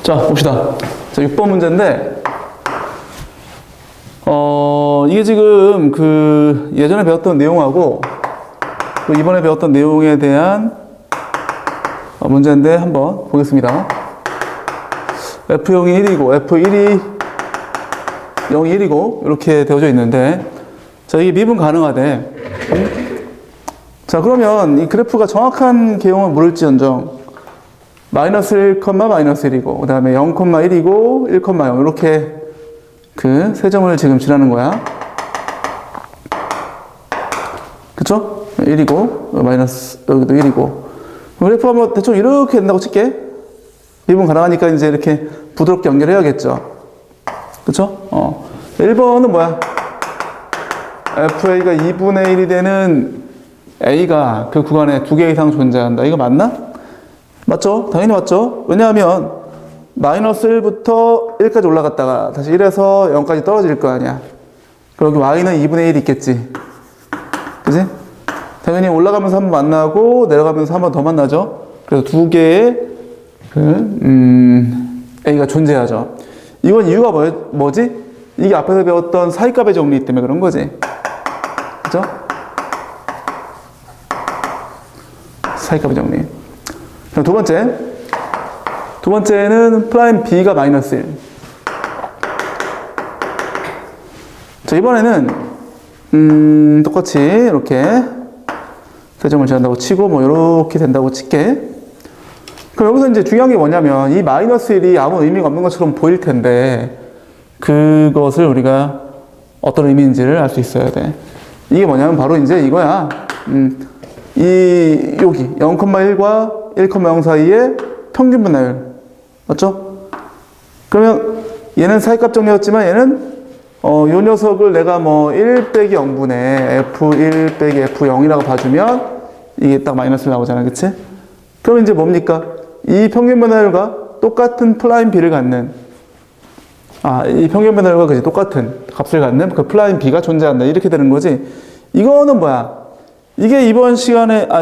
자, 봅시다. 자, 6번 문제인데, 이게 지금 그 예전에 배웠던 내용하고 또 이번에 배웠던 내용에 대한 문제인데 한번 보겠습니다. F0이 1이고 F1이 0이 1이고 이렇게 되어져 있는데, 자, 이게 미분 가능하대. 자, 그러면 이 그래프가 정확한 개형을 물을지언정 마이너스 1, 마이너스 1이고 그 다음에 0, 1이고 1, 0 이렇게 그 세 점을 지금 지나는 거야. 그쵸? 1이고 마이너스 여기도 1이고 그래프가 뭐 대충 이렇게 된다고 칠게. 미분 가능하니까 이제 이렇게 부드럽게 연결해야겠죠. 그쵸? 1번은 뭐야? FA가 2분의 1이 되는 A가 그 구간에 2개 이상 존재한다. 이거 맞나? 맞죠? 당연히 맞죠? 왜냐하면 마이너스 1부터 1까지 올라갔다가 다시 1에서 0까지 떨어질 거 아니야. 그럼 여기 Y는 2분의 1이 있겠지. 그지? 당연히 올라가면서 한 번 만나고 내려가면서 한 번 더 만나죠. 그래서 두 개의 A가 존재하죠. 이건 이유가 뭐지? 이게 앞에서 배웠던 사이값의 정리 때문에 그런 거지. 그죠? 사이값의 정리. 그럼 두 번째는 프라임 B가 마이너스 1. 자, 이번에는 똑같이 이렇게 세 점을 지난다고 치고 뭐 이렇게 된다고 칠게. 그럼 여기서 이제 중요한 게 뭐냐면 이 마이너스 1이 아무 의미가 없는 것처럼 보일 텐데 그것을 우리가 어떤 의미인지를 알 수 있어야 돼. 이게 뭐냐면 바로 이제 이거야. 여기 0,1과 1,0 사이의 평균 분할율. 맞죠? 그러면 얘는 사이값 정리였지만 얘는 요 녀석을 내가 뭐 1 빼기 0분의 F1 빼기 F0이라고 봐주면 이게 딱 마이너스 나오잖아. 그치? 그럼 이제 뭡니까? 이 평균 분할율과 똑같은 플라임 B를 갖는 이 평균 분할율과 그치? 똑같은 값을 갖는 그 플라임 B가 존재한다. 이렇게 되는 거지. 이거는 뭐야? 이게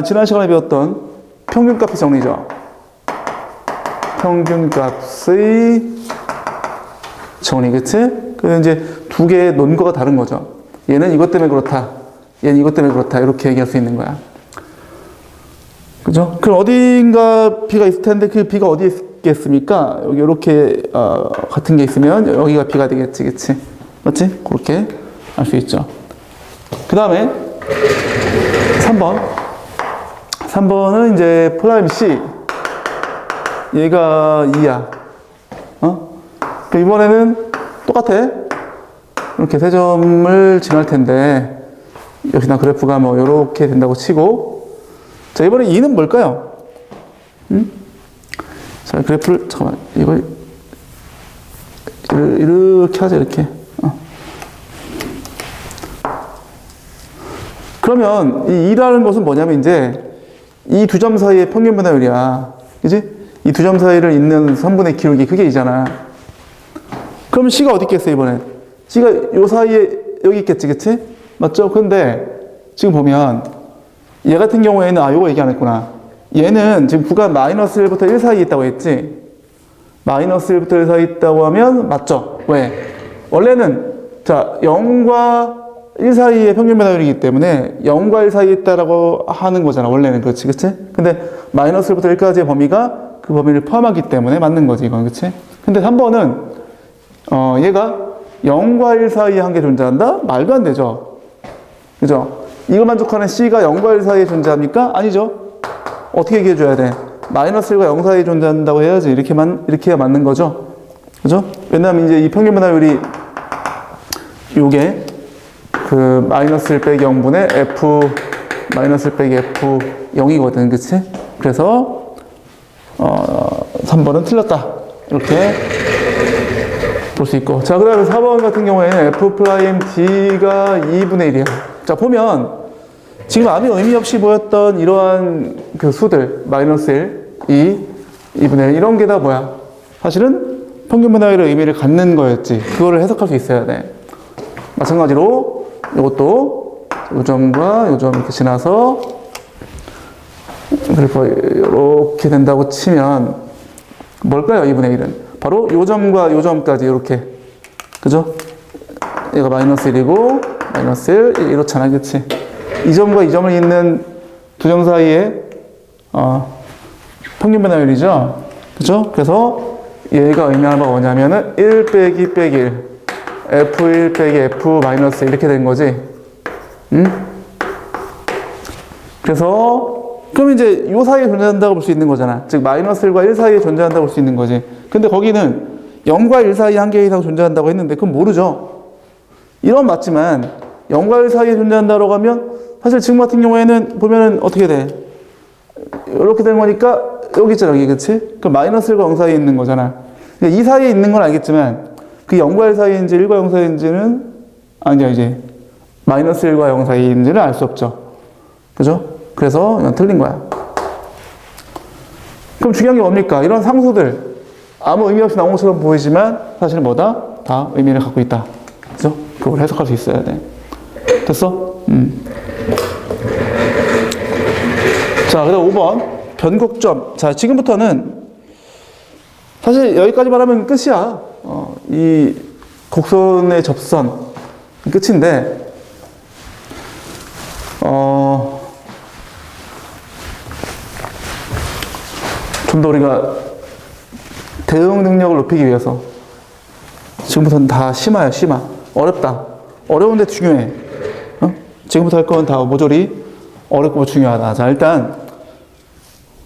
지난 시간에 배웠던 평균값의 정리죠. 평균값의 정리, 그치? 그래서 이제 두 개의 논거가 다른 거죠. 얘는 이것 때문에 그렇다. 얘는 이것 때문에 그렇다. 이렇게 얘기할 수 있는 거야. 그죠? 그럼 어딘가 B가 있을 텐데 그 B가 어디에 있겠습니까? 여기 이렇게, 같은 게 있으면 여기가 B가 되겠지. 그치? 맞지? 그렇게 알 수 있죠. 그 다음에 3번은 이제 플라임 C. 얘가 2야. 이번에는 똑같아. 이렇게 세 점을 지날 텐데, 역시나 그래프가 뭐, 요렇게 된다고 치고. 자, 이번에 2는 뭘까요? 자, 그래프를, 잠깐만, 이걸, 이렇게 하자, 이렇게. 그러면 이 2라는 것은 뭐냐면 이제 이 두 점 사이의 평균 분할율이야. 그지? 이 두 점 사이를 잇는 선분의 기울기 그게 2잖아. 그럼 C가 어디 있겠어, 이번엔? C가 요 사이에 여기 있겠지, 그치? 맞죠? 근데 지금 보면 얘 같은 경우에는 요거 얘기 안 했구나. 얘는 지금 구간 마이너스 1부터 1 사이에 있다고 했지? 마이너스 1부터 1 사이에 있다고 하면 맞죠? 왜? 원래는 자 0과 1 사이의 평균 분할율이기 때문에 0과 1 사이에 있다라고 하는 거잖아. 원래는 그렇지, 그치? 근데 마이너스 1부터 1까지의 범위가 그 범위를 포함하기 때문에 맞는 거지, 이건, 그치? 근데 3번은 얘가 0과 1 사이에 한 개 존재한다? 말도 안 되죠. 그죠? 이걸 만족하는 C가 0과 1 사이에 존재합니까? 아니죠. 어떻게 얘기해 줘야 돼? 마이너스 1과 0 사이에 존재한다고 해야지. 이렇게 해야 맞는 거죠. 그죠? 왜냐면 이제 이 평균 분할율이 요게 그 마이너스 1 빼기 0분의 F 마이너스 1 빼기 F0이거든. 그치? 그래서 3번은 틀렸다. 이렇게 볼 수 있고. 자, 그 다음에 4번 같은 경우에는 F 프라임 D가 2분의 1이야. 자, 보면 지금 아무 의미 없이 보였던 이러한 그 수들 마이너스 1, 2분의 1 이런 게 다 뭐야? 사실은 평균 분할율의 의미를 갖는 거였지. 그거를 해석할 수 있어야 돼. 마찬가지로 이것도 요점과 요점 이렇게 지나서 그래프 이렇게 된다고 치면 뭘까요? 2분의 1은 바로 요 점과 요 점까지 이렇게, 그죠? 얘가 마이너스 1이고 마이너스 1 이렇잖아, 그치? 이 점과 이 점을 잇는 두 점 사이에 평균 변화율이죠, 그죠? 그래서 얘가 의미하는 바가 뭐냐면은 1 빼기 1 F1 빼기 F 마이너스 이렇게 된 거지. 그래서 그럼 이제 요 사이에 존재한다고 볼 수 있는 거잖아. 즉 마이너스 1과 1 사이에 존재한다고 볼 수 있는 거지. 근데 거기는 0과 1 사이에 한 개 이상 존재한다고 했는데 그건 모르죠. 이건 맞지만 0과 1 사이에 존재한다고 하면 사실 지금 같은 경우에는 보면은 어떻게 돼? 이렇게 되는 거니까 여기 있잖아, 여기, 그치? 그 마이너스 1과 0 사이에 있는 거잖아. 이 사이에 있는 건 알겠지만 그 0과 1 사이인지 1과 0 사이인지는 아니야, 이제 마이너스 1과 0 사이인지는 알 수 없죠. 그죠? 그래서 이건 틀린 거야. 그럼 중요한 게 뭡니까? 이런 상수들 아무 의미 없이 나온 것처럼 보이지만 사실은 뭐다? 다 의미를 갖고 있다. 그죠? 그걸 해석할 수 있어야 돼. 됐어? 자, 그다음 5번 변곡점. 자, 지금부터는 사실 여기까지만 하면 끝이야. 이 곡선의 접선 끝인데, 좀 더 우리가 대응 능력을 높이기 위해서 지금부터는 다 심화야, 심화. 어렵다. 어려운데 중요해. 지금부터 할 건 다 모조리 어렵고 중요하다. 자, 일단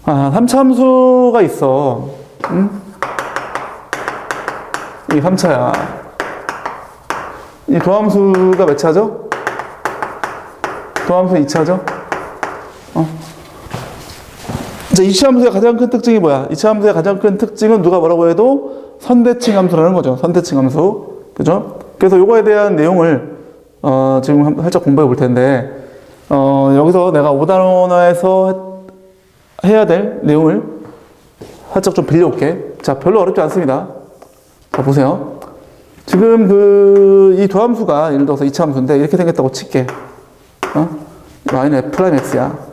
3차 함수가 있어. 이 3차야. 이 도함수가 몇 차죠? 도함수 2차죠? 자, 2차 함수의 가장 큰 특징이 뭐야? 2차 함수의 가장 큰 특징은 누가 뭐라고 해도 선대칭 함수라는 거죠. 선대칭 함수. 그죠? 그래서 요거에 대한 내용을 지금 살짝 공부해 볼 텐데, 여기서 내가 5단원화에서 해야 될 내용을 살짝 좀 빌려올게. 자, 별로 어렵지 않습니다. 자, 보세요. 지금 이 도함수가 예를 들어서 2차 함수인데 이렇게 생겼다고 칠게. y는 f'x야.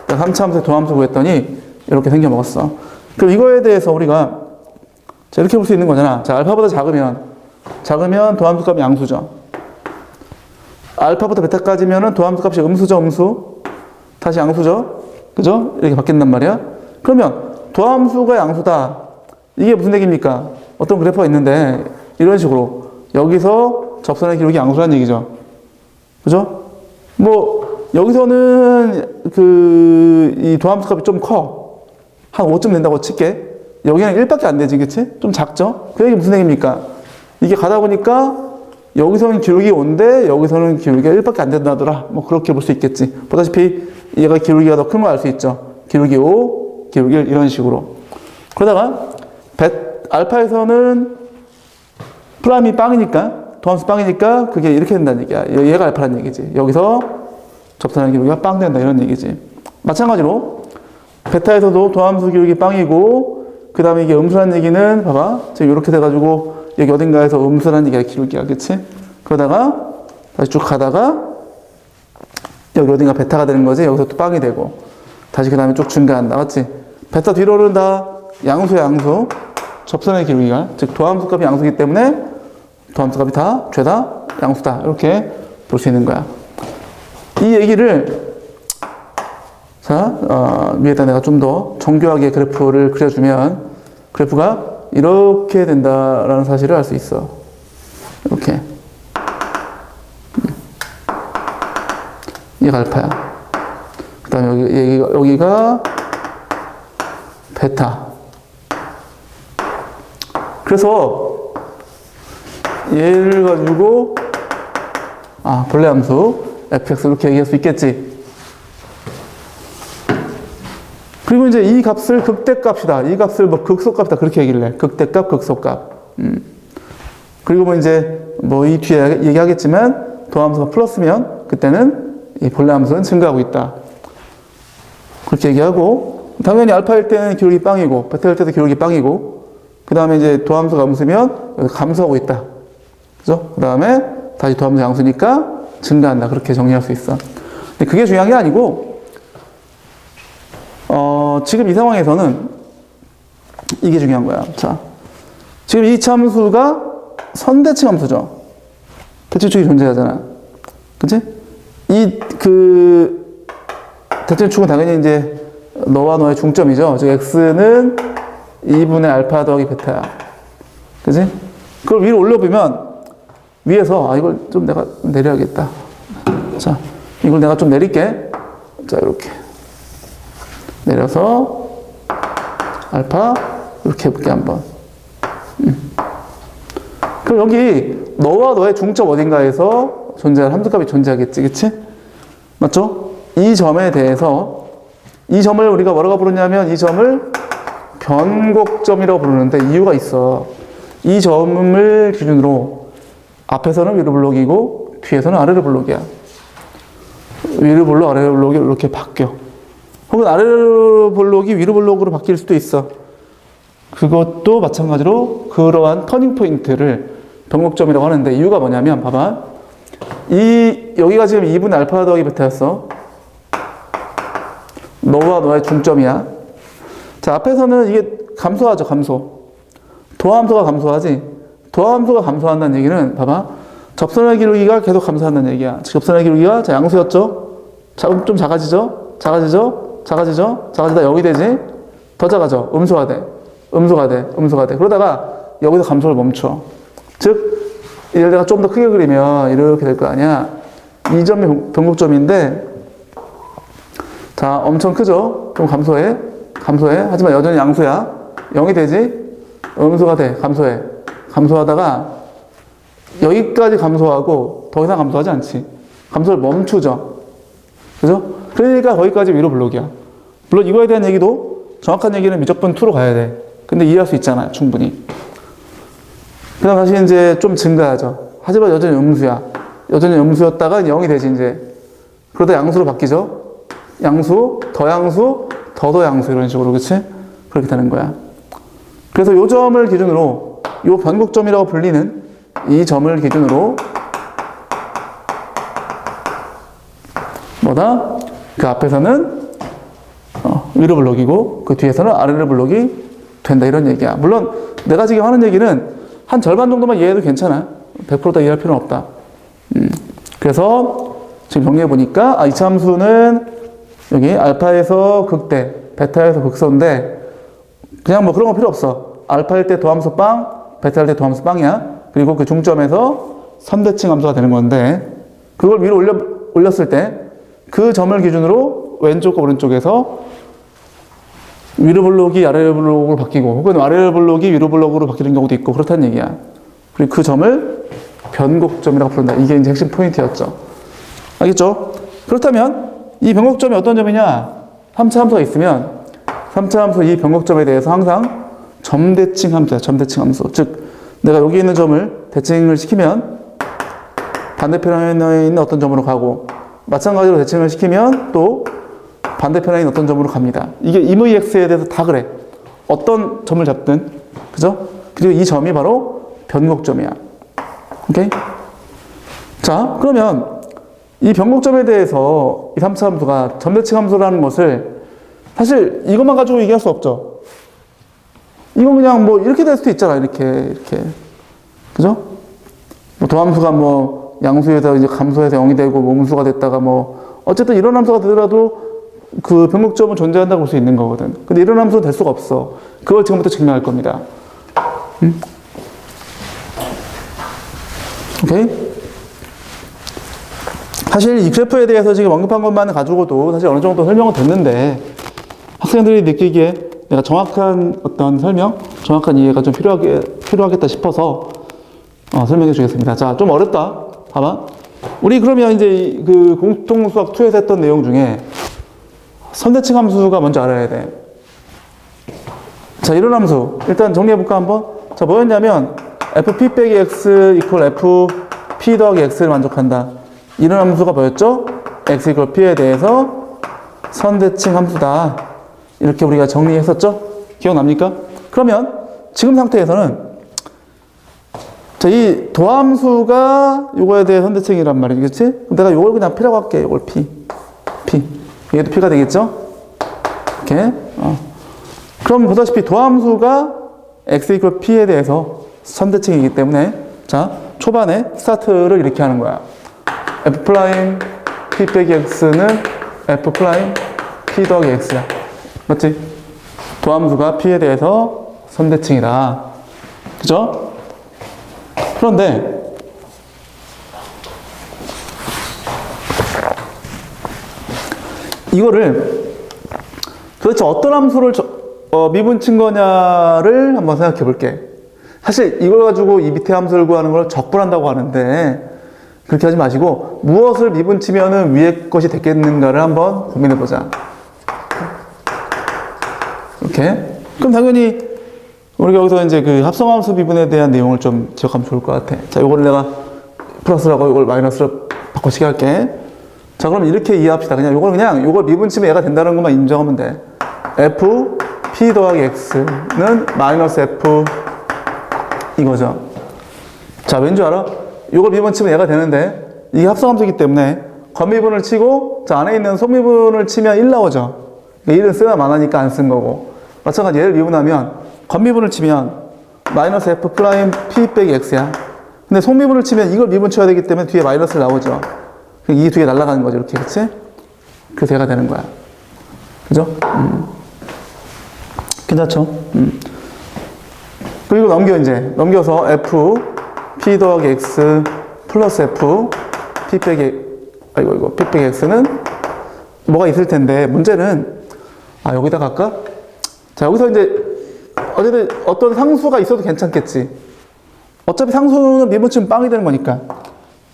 3차 함수의 도함수 구했더니 이렇게 생겨 먹었어. 그럼 이거에 대해서 우리가 자, 이렇게 볼 수 있는 거잖아. 자, 알파보다 작으면 도함수 값이 양수죠. 알파부터 베타까지면은 도함수 값이 음수죠, 음수. 다시 양수죠. 그죠? 이렇게 바뀐단 말이야. 그러면 도함수가 양수다. 이게 무슨 얘기입니까? 어떤 그래프가 있는데 이런 식으로 여기서 접선의 기록이 양수라는 얘기죠. 그죠? 뭐 여기서는 이 도함수 값이 좀 커. 한 5쯤 된다고 칠게. 여기는 1밖에 안 되지, 그치? 좀 작죠? 그 얘기 무슨 얘기입니까? 이게 가다 보니까 여기서는 기울기 5인데 여기서는 기울기가 1밖에 안 된다더라. 뭐 그렇게 볼 수 있겠지. 보다시피 얘가 기울기가 더 큰 거 알 수 있죠. 기울기 5, 기울기 1 이런 식으로. 그러다가 알파에서는 프라임이 빵이니까, 도함수 빵이니까 그게 이렇게 된다는 얘기야. 얘가 알파라는 얘기지. 여기서 접선하는 기울기가 빵 된다 이런 얘기지. 마찬가지로 베타에서도 도함수 기울기 빵이고 그 다음에 이게 음수라는 얘기는 봐봐. 지금 이렇게 돼가지고 여기 어딘가에서 음수라는 얘기가 기울기야. 그치? 그러다가 다시 쭉 가다가 여기 어딘가 베타가 되는 거지. 여기서 또 빵이 되고 다시 그 다음에 쭉 증가한다. 맞지? 베타 뒤로는 다 양수야, 양수. 접선의 기울기가. 즉 도함수 값이 양수이기 때문에 도함수 값이 다 죄다 양수다. 이렇게 볼 수 있는 거야. 이 얘기를 자, 위에다 내가 좀 더 정교하게 그래프를 그려주면 그래프가 이렇게 된다라는 사실을 알 수 있어. 이렇게. 이게 알파야. 그 다음에 여기가 베타. 그래서 얘를 가지고 본래 함수 fx 이렇게 얘기할 수 있겠지. 그리고 이제 이 값을 극대값이다. 이 값을 뭐 극소값이다. 그렇게 얘기를 해. 극대값, 극소값. 그리고 뭐 이제 뭐 이 뒤에 얘기하겠지만 도함수가 플러스면 그때는 이 본래 함수는 증가하고 있다. 그렇게 얘기하고 당연히 알파일 때는 기울기 빵이고 베타일 때도 기울기 빵이고 그 다음에 이제 도함수가 음수면 여기 감소하고 있다. 그죠? 그 다음에 다시 도함수 양수니까 증가한다. 그렇게 정리할 수 있어. 근데 그게 중요한 게 아니고 지금 이 상황에서는 이게 중요한 거야. 자, 지금 이 참수가 선대칭 함수죠. 대칭축이 존재하잖아. 그치? 대칭축은 당연히 이제 너와 너의 중점이죠. 즉, x는 2분의 알파 더하기 베타야. 그치? 그걸 위로 올려보면, 위에서, 이걸 좀 내가 내려야겠다. 자, 이걸 내가 좀 내릴게. 자, 이렇게. 내려서, 알파, 이렇게 해볼게, 한번. 그럼 여기, 너와 너의 중점 어딘가에서 존재할 함수값이 존재하겠지, 그치? 맞죠? 이 점에 대해서, 이 점을 우리가 뭐라고 부르냐면, 이 점을 변곡점이라고 부르는데, 이유가 있어. 이 점을 기준으로, 앞에서는 위로 블록이고, 뒤에서는 아래로 블록이야. 위로 블록, 아래로 블록이 이렇게 바뀌어. 혹은 아래로 블록이 위로 블록으로 바뀔 수도 있어. 그것도 마찬가지로 그러한 터닝 포인트를 변곡점이라고 하는데, 이유가 뭐냐면, 봐봐. 여기가 지금 2분의 알파 더하기 베타였어. 너와 너의 중점이야. 자, 앞에서는 이게 감소하죠, 감소. 도함수가 감소하지. 도함수가 감소한다는 얘기는, 봐봐. 접선의 기울기가 계속 감소한다는 얘기야. 접선의 기울기가 자, 양수였죠? 좀 작아지죠? 작아지다 0이 되지? 더 작아져. 음수가 돼. 그러다가 여기서 감소를 멈춰. 즉, 이를 내가 좀 더 크게 그리면 이렇게 될 거 아니야. 이 점이 변곡점인데, 자, 엄청 크죠? 좀 감소해. 하지만 여전히 양수야. 0이 되지? 음수가 돼. 감소하다가 여기까지 감소하고 더 이상 감소하지 않지. 감소를 멈추죠. 그죠? 그러니까 거기까지 위로 블록이야. 물론 이거에 대한 얘기도 정확한 얘기는 미적분 2로 가야 돼. 근데 이해할 수 있잖아요. 충분히. 그 다음 다시 이제 좀 증가하죠. 하지만 여전히 음수야. 여전히 음수였다가 0이 되지, 이제. 그러다 양수로 바뀌죠. 양수, 더 양수, 이런 식으로, 그치? 그렇게 되는 거야. 그래서 요 점을 기준으로, 요 변곡점이라고 불리는 이 점을 기준으로, 뭐다? 그 앞에서는 위로 블록이고, 그 뒤에서는 아래로 블록이 된다, 이런 얘기야. 물론, 내가 지금 하는 얘기는 한 절반 정도만 이해해도 괜찮아. 100%다 이해할 필요는 없다. 그래서, 지금 정리해보니까, 이 참수는 여기 알파에서 극대, 베타에서 극소인데, 그냥 뭐 그런 거 필요 없어. 알파일 때 도함수 빵, 베타일 때 도함수 빵이야. 그리고 그 중점에서 선대칭 함수가 되는 건데, 그걸 위로 올렸을 때, 그 점을 기준으로 왼쪽과 오른쪽에서 위로 블록이 아래 블록으로 바뀌고, 혹은 아래 블록이 위로 블록으로 바뀌는 경우도 있고, 그렇다는 얘기야. 그리고 그 점을 변곡점이라고 부른다. 이게 이제 핵심 포인트였죠. 알겠죠? 그렇다면, 이 변곡점이 어떤 점이냐? 3차 함수가 있으면 3차 함수 이 변곡점에 대해서 항상 점대칭 함수야. 점대칭 함수. 즉, 내가 여기 있는 점을 대칭을 시키면 반대편에 있는 어떤 점으로 가고, 마찬가지로 대칭을 시키면 또 반대편에 있는 어떤 점으로 갑니다. 이게 임의 x에 대해서 다 그래. 어떤 점을 잡든. 그죠? 그리고 이 점이 바로 변곡점이야. 오케이? 자, 그러면 이 변곡점에 대해서 이 3차 함수가 점대칭 함수라는 것을 사실 이것만 가지고 얘기할 수 없죠. 이건 그냥 뭐 이렇게 될 수도 있잖아. 이렇게. 그죠? 뭐 도함수가 뭐 양수에서 이제 감소해서 0이 되고 음수가 됐다가 뭐 어쨌든 이런 함수가 되더라도 그 변곡점은 존재한다고 볼 수 있는 거거든. 근데 이런 함수는 될 수가 없어. 그걸 지금부터 증명할 겁니다. 오케이? 사실 이 그래프에 대해서 지금 언급한 것만 가지고도 사실 어느 정도 설명은 됐는데, 학생들이 느끼기에 내가 정확한 어떤 설명, 정확한 이해가 좀 필요하겠다 싶어서 설명해 주겠습니다. 자, 좀 어렵다. 봐봐. 우리 그러면 이제 그 공통수학 2에서 했던 내용 중에 선대칭 함수가 먼저 알아야 돼. 자, 이런 함수. 일단 정리해볼까, 한번? 자, 뭐였냐면, fp 빼기 x 이퀄 fp 더하기 x를 만족한다. 이런 함수가 뭐였죠? x 이퀄 p에 대해서 선대칭 함수다. 이렇게 우리가 정리했었죠? 기억납니까? 그러면 지금 상태에서는 자, 이 도함수가 요거에 대해 선대칭이란 말이지, 그치? 그럼 내가 요걸 그냥 p라고 할게. 요걸 p. 얘도 p가 되겠죠? 이렇게. 그럼 보다시피 도함수가 x 이퀄 p에 대해서 선대칭이기 때문에 자 초반에 스타트를 이렇게 하는 거야. f 프라임 p 빼기 x는 f 프라임 p 더하기 x야. 맞지? 도함수가 p에 대해서 선대칭이다. 그죠? 그런데 이거를 도대체 어떤 함수를 미분친 거냐를 한번 생각해 볼게. 사실 이걸 가지고 이 밑에 함수를 구하는 걸 적분한다고 하는데 그렇게 하지 마시고 무엇을 미분치면은 위에 것이 되겠는가를 한번 고민해 보자. 이렇게. 그럼 당연히 우리가 여기서 이제 그 합성함수 미분에 대한 내용을 좀 기억하면 좋을 것 같아. 자, 요거를 내가 플러스라고 이걸 마이너스로 바꿔치기 할게. 자, 그럼 이렇게 이해합시다. 요걸 미분치면 얘가 된다는 것만 인정하면 돼. f p 더하기 x는 마이너스 f 이거죠. 자, 왠 줄 알아? 요걸 미분치면 얘가 되는데 이게 합성함수이기 때문에 겉미분을 치고 자, 안에 있는 속미분을 치면 1 나오죠. 1은 쓰나 마나니까 안 쓴 거고. 마찬가지 얘를 미분하면 겉미분을 치면 마이너스 f 프라임 p 빼기 x야. 근데 속미분을 치면 이걸 미분 쳐야 되기 때문에 뒤에 마이너스를 나오죠. 이 두 개 날아가는 거죠. 이렇게. 그치? 그래서 얘가 되는 거야. 그죠? 괜찮죠? 그리고 넘겨서 f p 더하기 x 플러스 f p 빼기 p 빼기 x는 뭐가 있을 텐데 문제는 여기다 갈까? 자, 여기서 이제 어쨌든 어떤 상수가 있어도 괜찮겠지. 어차피 상수는 미분치면 빵이 되는 거니까.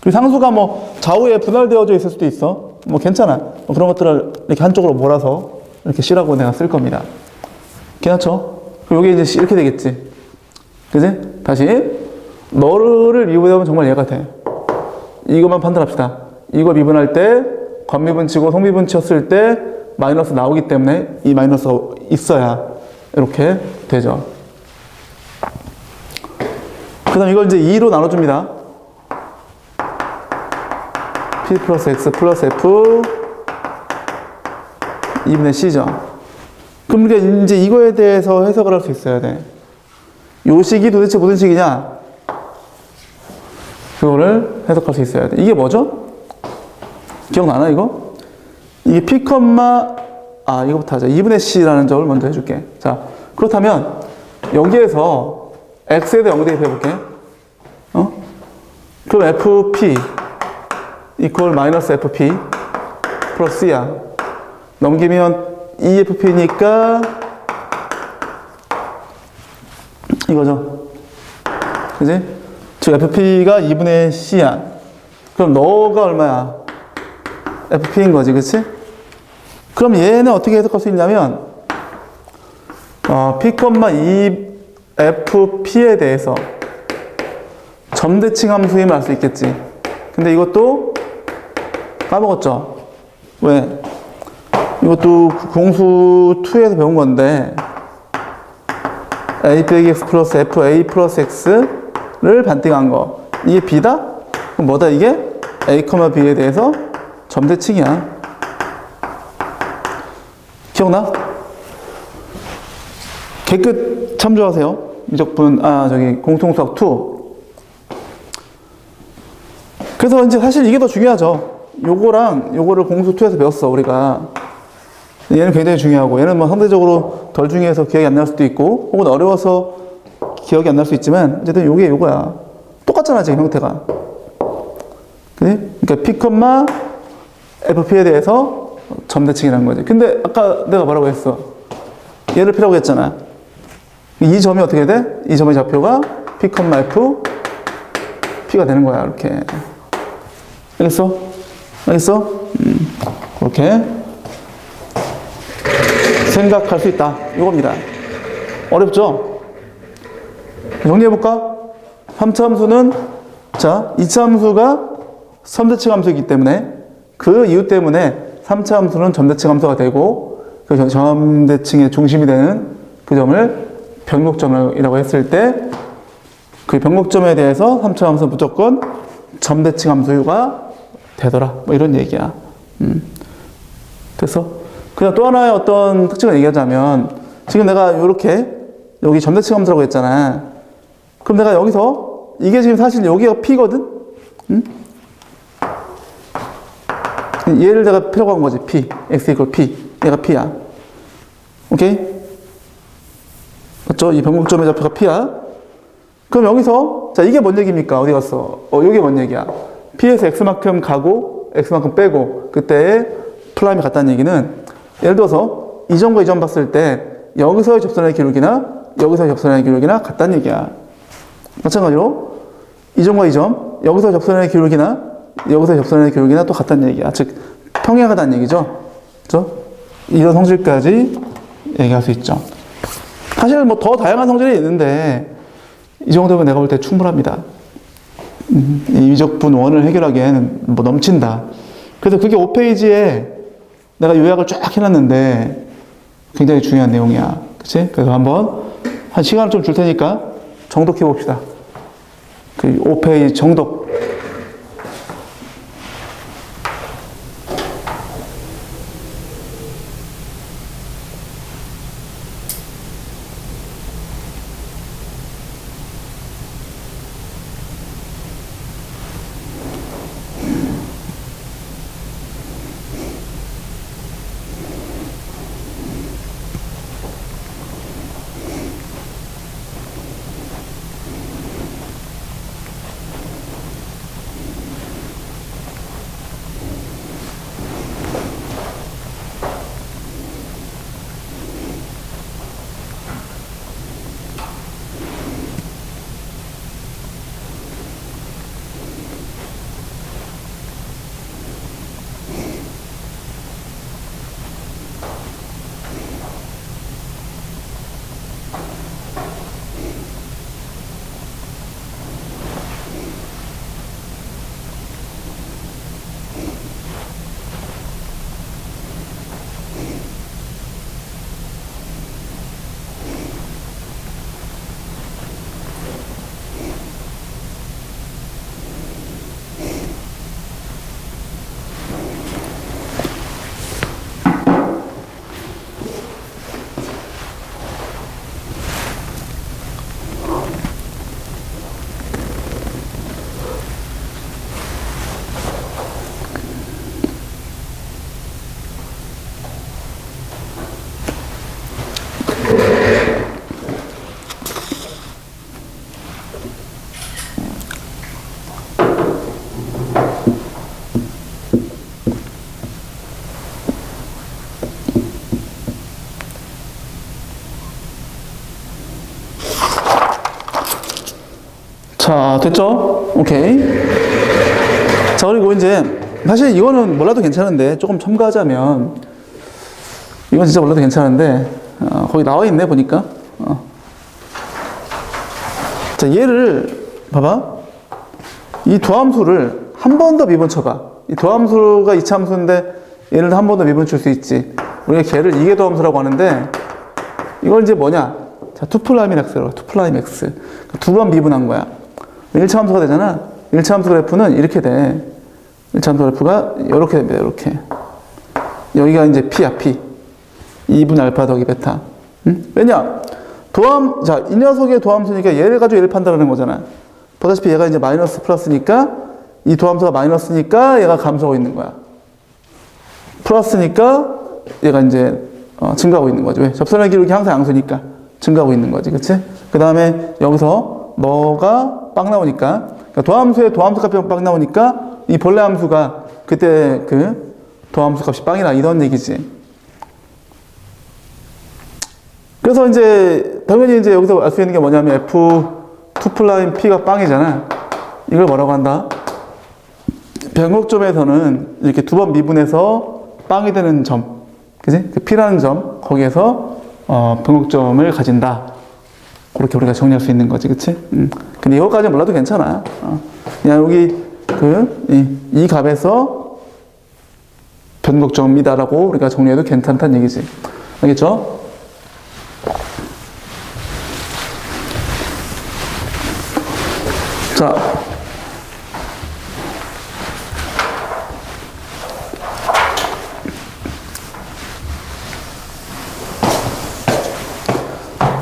그리고 상수가 뭐 좌우에 분할되어져 있을 수도 있어. 뭐 괜찮아. 뭐 그런 것들을 이렇게 한쪽으로 몰아서 이렇게 C라고 내가 쓸 겁니다. 괜찮죠? 그럼 여기 이제 이렇게 되겠지. 그지? 다시. 너를 미분하면 정말 얘가 돼. 이것만 판단합시다. 이거 미분할 때 겉미분 치고 속미분 치었을 때 마이너스 나오기 때문에 이 마이너스가 있어야 이렇게 되죠. 그 다음 이걸 이제 2로 나눠줍니다. p 플러스 x 플러스 f 2분의 c죠. 그럼 우리가 이제 이거에 대해서 해석을 할 수 있어야 돼. 요 식이 도대체 무슨 식이냐? 그거를 해석할 수 있어야 돼. 이게 뭐죠? 기억나나 이거? 이게 p, 이거부터 하자. 2분의 c라는 점을 먼저 해줄게. 자, 그렇다면 여기에서 x에 대해 영대 대입해볼게. 그럼 fp 이퀄 마이너스 fp 플러스 c야. 넘기면 EFP니까 이거죠. 그지? 즉 FP가 2분의 C야. 그럼 너가 얼마야? FP인 거지, 그치? 그럼 얘는 어떻게 해석할 수 있냐면 P, 2 FP에 대해서 점대칭 함수임을 알 수 있겠지. 근데 이것도 까먹었죠? 왜? 이것도 공수 2에서 배운 건데 a 빼기 x 플러스 f a 플러스 x를 반띵한 거. 이게 b다? 그럼 뭐다 이게? a, b에 대해서 점대칭이야. 기억나? 개끝 참조하세요. 미적분, 공통수학 2. 그래서 이제 사실 이게 더 중요하죠. 요거를 공수 2에서 배웠어, 우리가. 얘는 굉장히 중요하고, 얘는 뭐 상대적으로 덜 중요해서 기억이 안 날 수도 있고, 혹은 어려워서 기억이 안 날 수 있지만, 어쨌든 요거야. 똑같잖아, 지금 형태가. 그치? 그러니까 P, FP에 대해서 점대칭이라는 거지. 근데 아까 내가 뭐라고 했어? 얘를 P라고 했잖아. 이 점이 어떻게 돼? 이 점의 좌표가 P, F, P가 되는 거야, 이렇게. 알겠어? 그렇게 생각할 수 있다. 이겁니다. 어렵죠? 정리해볼까? 3차 함수는, 자, 2차 함수가 점대칭 함수이기 때문에 그 이유 때문에 3차 함수는 점대칭 함수가 되고 그 점대칭의 중심이 되는 그 점을 변곡점이라고 했을 때 그 변곡점에 대해서 3차 함수는 무조건 점대칭 함수가 되더라. 뭐 이런 얘기야. 그래서 그냥 또 하나의 어떤 특징을 얘기하자면 지금 내가 이렇게 여기 점대칭 함수라고 했잖아. 그럼 내가 여기서 이게 지금 사실 여기가 P거든? 응? 얘를 내가 P라고 한 거지. P. X equal P. 얘가 P야. 오케이? 맞죠? 이 변곡점의 좌표가 P야. 그럼 여기서, 자, 이게 뭔 얘기입니까? 어디 갔어? 이게 뭔 얘기야? P에서 X만큼 가고, X만큼 빼고, 그때 플라임이 같다는 얘기는, 예를 들어서, 이점과 이점 봤을 때, 여기서의 접선의 기울기나, 여기서의 접선의 기울기나 같다는 얘기야. 마찬가지로, 이점과 이점, 여기서 접선의 기울기나, 여기서 접선의 기울기나 또 같다는 얘기야. 즉, 평행하다는 얘기죠. 그죠? 이런 성질까지 얘기할 수 있죠. 사실 뭐 더 다양한 성질이 있는데, 이 정도면 내가 볼 때 충분합니다. 이미적분 원을 해결하기에는 뭐 넘친다. 그래서 그게 5페이지에 내가 요약을 쫙 해놨는데 굉장히 중요한 내용이야. 그치? 그래서 한번 한 시간을 좀 줄 테니까 정독해 봅시다. 그 5페이지 정독. 자, 됐죠? 오케이. 자, 그리고 이제, 사실 이거는 몰라도 괜찮은데, 조금 첨가하자면, 이건 진짜 몰라도 괜찮은데, 거기 나와 있네, 보니까. 자, 얘를, 봐봐. 이 도함수를 한 번 더 미분 쳐봐. 이 도함수가 이차함수인데, 얘를 한 번 더 미분 칠 수 있지. 우리가 걔를 이계 도함수라고 하는데, 이걸 이제 뭐냐? 자, 2'X라고, 2'X. 두 번 미분한 거야. 1차 함수가 되잖아. 1차 함수 그래프는 이렇게 돼. 1차 함수 그래프가 이렇게 됩니다. 이렇게. 여기가 이제 P야, P. 2분의 알파 더하기 베타. 응? 왜냐? 자, 이 녀석의 도함수니까 얘를 가지고 얘를 판단하는 거잖아. 보다시피 얘가 이제 마이너스 플러스니까 이 도함수가 마이너스니까 얘가 감소하고 있는 거야. 플러스니까 얘가 이제 증가하고 있는 거지. 왜? 접선의 기울기 항상 양수니까 증가하고 있는 거지. 그치? 그 다음에 여기서 뭐가 빵 나오니까, 그러니까 도함수에 도함수 값이 빵 나오니까 이 본래 함수가 그때 그 도함수 값이 빵이다 이런 얘기지. 그래서 이제 당연히 이제 여기서 알 수 있는 게 뭐냐면 F2'P가 빵이잖아. 이걸 뭐라고 한다? 변곡점에서는 이렇게 두 번 미분해서 빵이 되는 점, 그지? 그 P라는 점 거기에서 변곡점을 가진다. 그렇게 우리가 정리할 수 있는 거지, 그치? 근데 이거까지 몰라도 괜찮아. 그냥 여기 이 값에서 변곡점이다라고 우리가 정리해도 괜찮다는 얘기지. 알겠죠? 자.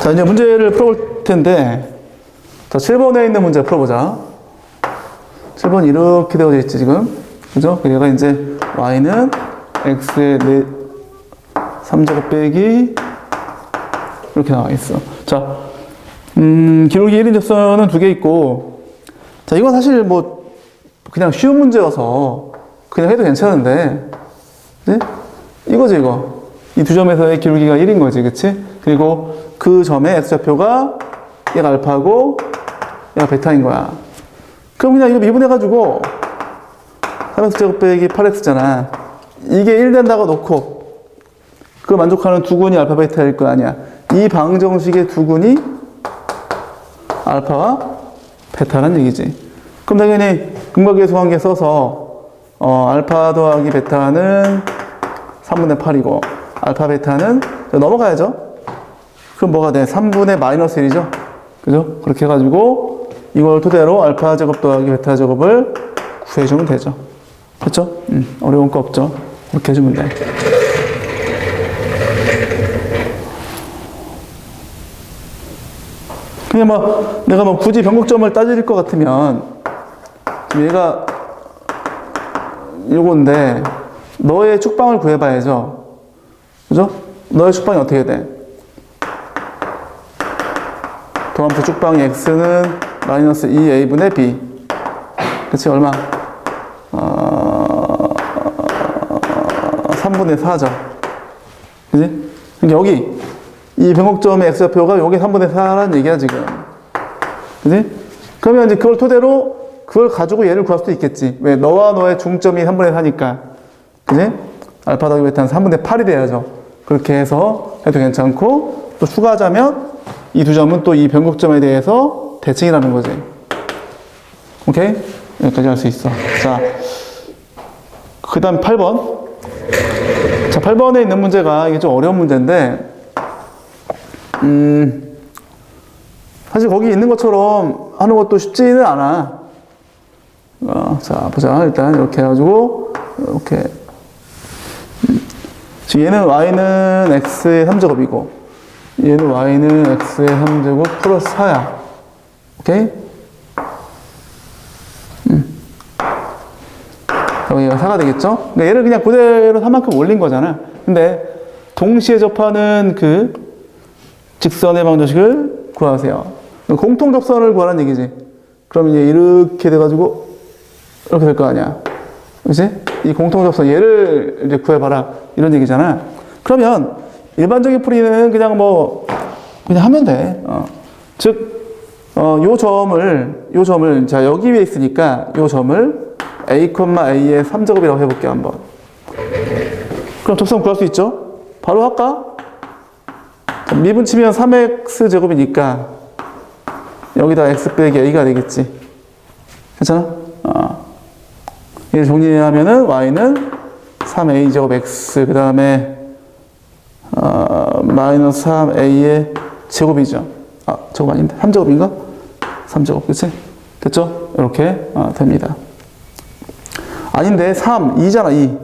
자, 이제 문제를 풀어볼 텐데, 자, 7번에 있는 문제 풀어보자. 7번 이렇게 되어져 있지, 지금. 그죠? 얘가 이제 y는 x의 3제곱 빼기 이렇게 나와 있어. 자, 기울기 1인 접선은 2개 있고, 자, 이건 사실 뭐, 그냥 쉬운 문제여서 그냥 해도 괜찮은데, 네? 이거지, 이거. 이 두 점에서의 기울기가 1인 거지, 그치? 그리고 그 점의 x좌표가 얘가 알파고, 얘가 베타인 거야. 그럼 그냥 이거 미분해가지고, 3x제곱 빼기 8x잖아. 이게 1 된다고 놓고, 그 만족하는 두근이 알파 베타일 거 아니야. 이 방정식의 두근이 알파와 베타라는 얘기지. 그럼 당연히 근각계수 관계 써서 알파 더하기 베타는 3분의 8이고 알파 베타는 넘어가야죠. 그럼 뭐가 돼? 3분의 마이너스 1이죠. 그죠? 그렇게 해가지고 이걸 토대로 알파 제곱 더하기 베타 제곱을 구해주면 되죠. 그렇죠? 어려운 거 없죠. 그렇게 해주면 돼. 그냥 뭐 내가 뭐 굳이 변곡점을 따질 것 같으면 얘가 요건데 너의 축방을 구해봐야죠. 그죠? 너의 축방이 어떻게 돼? 도함수 축방이 x는 마이너스 2a분의 b. 그치? 얼마? 3분의 4죠. 그치? 그러니까 여기 이 변곡점의 x좌표가 여기 3분의 4라는 얘기야, 지금. 그치? 그러면 이제 그걸 토대로 그걸 가지고 얘를 구할 수도 있겠지. 왜? 너와 너의 중점이 3분의 4니까. 그치? 알파 더하기 베타는 3분의 8이 돼야죠. 그렇게 해서 해도 괜찮고, 또 추가하자면 이 두 점은 또 이 변곡점에 대해서 대칭이라는 거지. 오케이? 여기까지 할 수 있어. 자, 그 다음 8번. 자, 8번에 있는 문제가 이게 좀 어려운 문제인데, 사실 거기 있는 것처럼 하는 것도 쉽지는 않아. 자, 보자. 일단 이렇게 해가지고, 이렇게. 지금 얘는 y는 x의 3제곱이고, 얘는 y는 x의 3제곱 플러스 4야. 오케이? 여기가 4가 되겠죠? 그러니까 얘를 그냥 그대로 3만큼 올린 거잖아. 근데, 동시에 접하는 그 직선의 방정식을 구하세요. 공통 접선을 구하라는 얘기지. 그럼 이제 이렇게 돼가지고, 이렇게 될 거 아니야. 그치? 이 공통 접선, 얘를 이제 구해봐라. 이런 얘기잖아. 그러면, 일반적인 풀이는 그냥 뭐, 그냥 하면 돼. 즉, 요 점을, 자, 여기 위에 있으니까, 요 점을 a,a의 3제곱이라고 해볼게요, 한번. 그럼 접선 구할 수 있죠? 바로 할까? 자, 미분 치면 3x제곱이니까, 여기다 x 빼기 a가 되겠지. 괜찮아? 얘를 정리하면은 y는 3a제곱 x, 그 다음에, 마이너스 3a의 제곱이죠. 제곱 아닌데? 3제곱인가? 3제곱, 그치? 됐죠? 이렇게, 됩니다. 아닌데, 3, 2잖아, 2.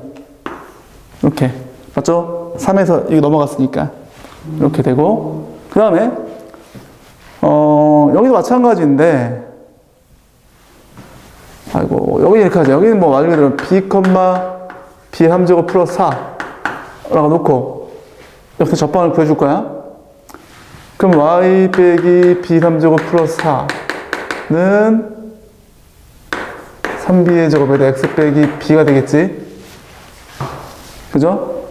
이렇게. 맞죠? 3에서 여기 넘어갔으니까. 이렇게 되고. 그 다음에, 여기도 마찬가지인데, 아이고, 여기 이렇게 하자. 여기는 뭐, 말 그대로 b, b 3제곱 플러스 4라고 놓고, 여기서 접방을 구해줄 거야. 그럼 y 빼기 b 3제곱 플러스 4는 3b의 제곱에다 x 빼기 b가 되겠지. 그죠?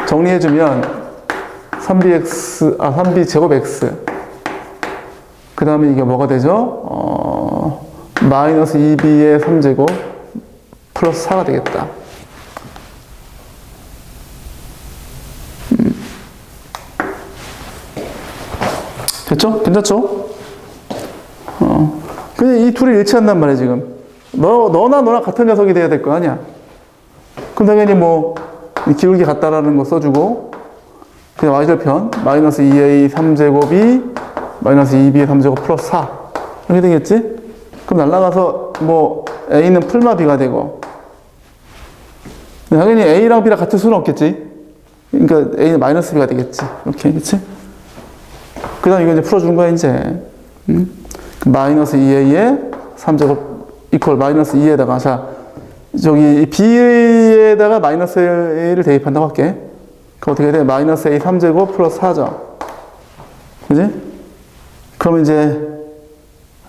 정리해주면 3b 제곱 x. 그 다음에 이게 뭐가 되죠? 마이너스 2b의 3제곱 플러스 4가 되겠다. 됐죠? 괜찮죠? 근데 이 둘이 일치한단 말이야, 지금. 너나 같은 녀석이 돼야 될 거 아니야? 그럼 당연히 뭐, 기울기 같다라는 거 써주고, 그냥 y절편, 마이너스 2a 3제곱이 마이너스 2b의 3제곱 플러스 4. 이렇게 되겠지? 그럼 날라가서, 뭐, a는 풀마 b가 되고, 당연히 a랑 b랑 같을 수는 없겠지? 그러니까 a는 마이너스 b가 되겠지. 이렇게, 그치? 그 다음 이거 이제 풀어주는 거야, 이제. 마이너스 2a의 3제곱 이퀄 마이너스 2에다가, 자, 저기 b에다가 마이너스 a를 대입한다고 할게. 그럼 어떻게 돼? 마이너스 a 3제곱 플러스 4죠. 그지? 그럼 이제,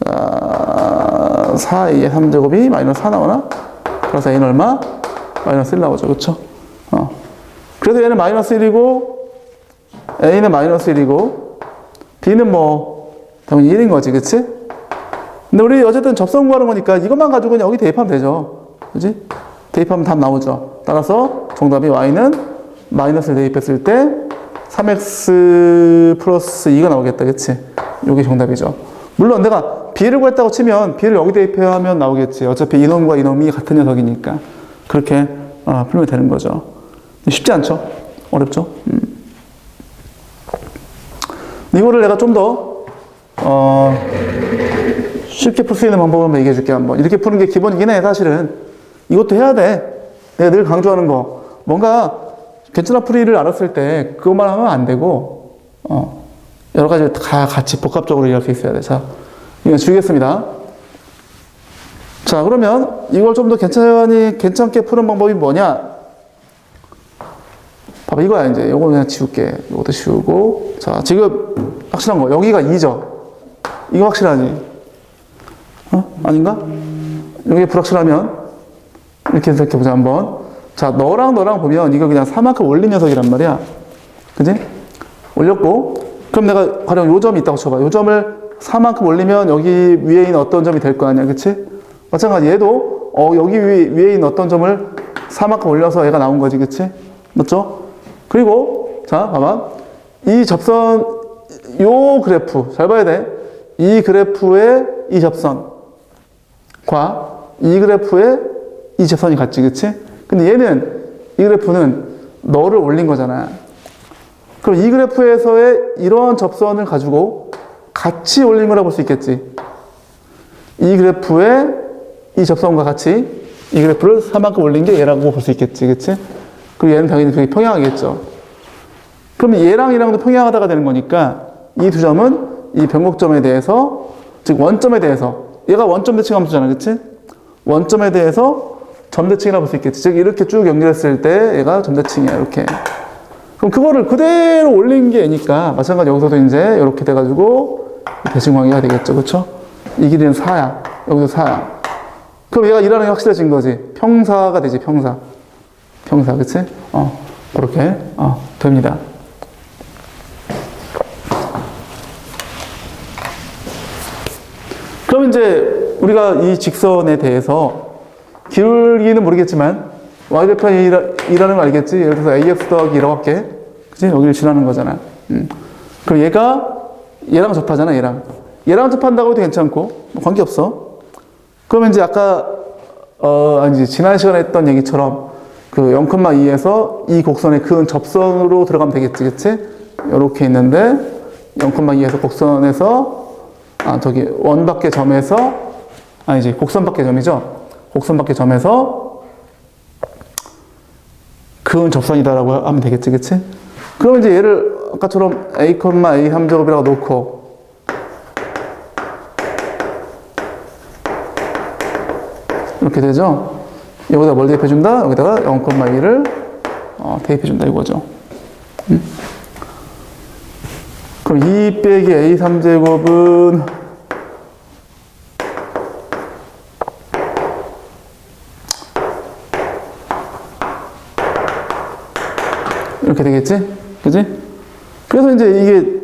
4a의 3제곱이 마이너스 4 나오나? 플러스 a는 얼마? 마이너스 1 나오죠. 그쵸? 그래서 얘는 마이너스 1이고, a는 마이너스 1이고, b는 뭐, 당연히 1인 거지. 그치? 근데 우리 어쨌든 접선 구하는 거니까 이것만 가지고 그냥 여기 대입하면 되죠. 그지? 대입하면 답 나오죠. 따라서 정답이 y는 마이너스를 대입했을 때 3x 플러스 2가 나오겠다. 그치? 이게 정답이죠. 물론 내가 b를 구했다고 치면 b를 여기 대입해야 하면 나오겠지. 어차피 이놈과 이놈이 같은 녀석이니까. 그렇게 풀면 되는 거죠. 쉽지 않죠? 어렵죠? 이거를 내가 좀 더 쉽게 풀 수 있는 방법을 한번 얘기해 줄게. 한번 이렇게 푸는 게 기본이긴 해. 사실은 이것도 해야 돼. 내가 늘 강조하는 거, 뭔가 괜찮은 풀이를 알았을 때 그것만 하면 안 되고 여러 가지 다 같이 복합적으로 이해할 수 있어야 돼. 자, 이거 줄이겠습니다. 자, 그러면 이걸 좀 더 괜찮게 푸는 방법이 뭐냐? 봐봐, 이거야. 이제 요거 그냥 지울게. 요것도 지우고. 자, 지금 확실한 거, 여기가 2죠. 이거 확실하지? 아닌가? 여기 불확실하면 이렇게 생각해보자 한번. 자, 너랑 보면 이거 그냥 4만큼 올린 녀석이란 말이야. 그지? 올렸고, 그럼 내가 가령 요 점이 있다고 쳐봐. 요 점을 4만큼 올리면 여기 위에 있는 어떤 점이 될 거 아니야. 그치? 마찬가지 얘도 여기 위에 있는 어떤 점을 4만큼 올려서 얘가 나온 거지. 그치? 맞죠? 그리고 자, 봐봐. 이 접선, 요 그래프 잘 봐야 돼. 이 그래프의 이 접선과 이 그래프의 이 접선이 같지. 그치? 근데 얘는, 이 그래프는 너를 올린 거잖아. 그럼 이 그래프에서의 이러한 접선을 가지고 같이 올린 거라고 볼 수 있겠지. 이 그래프의 이 접선과 같이 이 그래프를 3만큼 올린 게 얘라고 볼 수 있겠지. 그치? 그리고 얘는 당연히 되게 평행하겠죠. 그러면 얘랑 얘랑도 평행하다가 되는 거니까 이 두 점은 이 변곡점에 대해서, 즉 원점에 대해서, 얘가 원점 대칭 함수잖아. 그치? 원점에 대해서 점대칭이라고 볼 수 있겠지. 즉 이렇게 쭉 연결했을 때 얘가 점대칭이야. 이렇게. 그럼 그거를 그대로 올린 게 얘니까 마찬가지 여기서도 이제 이렇게 돼가지고 대칭관계가 되겠죠. 그쵸? 이 길이는 4야. 여기도 4야. 그럼 얘가 일하는 게 확실해진 거지. 평사가 되지. 평사. 그치? 그렇게 됩니다. 그럼 이제 우리가 이 직선에 대해서 기울기는 모르겠지만 y좌표이라는 거 알겠지? 예를 들어서 ax 더하기 1라고 할게. 그치? 여기를 지나는 거잖아. 그럼 얘랑 접하잖아. 얘랑 접한다고 해도 괜찮고 뭐 관계없어. 그러면 이제 아까 이제 지난 시간에 했던 얘기처럼 그 0,2에서 이 곡선의 그 접선으로 들어가면 되겠지. 그치? 이렇게 있는데 0,2에서 곡선에서 저기 원 밖의 점에서 아니지 곡선 밖의 점이죠. 곡선 밖의 점에서 그 접선이다라고 하면 되겠지. 그치? 그러면 이제 얘를 아까처럼 a, a 3제곱이라고 놓고 이렇게 되죠. 여기다 뭘 대입해준다? 여기다가 0,2를 대입해준다 이거죠. 그럼 2 빼기 a 3제곱은 이렇게 되겠지? 그지? 그래서 이제 이게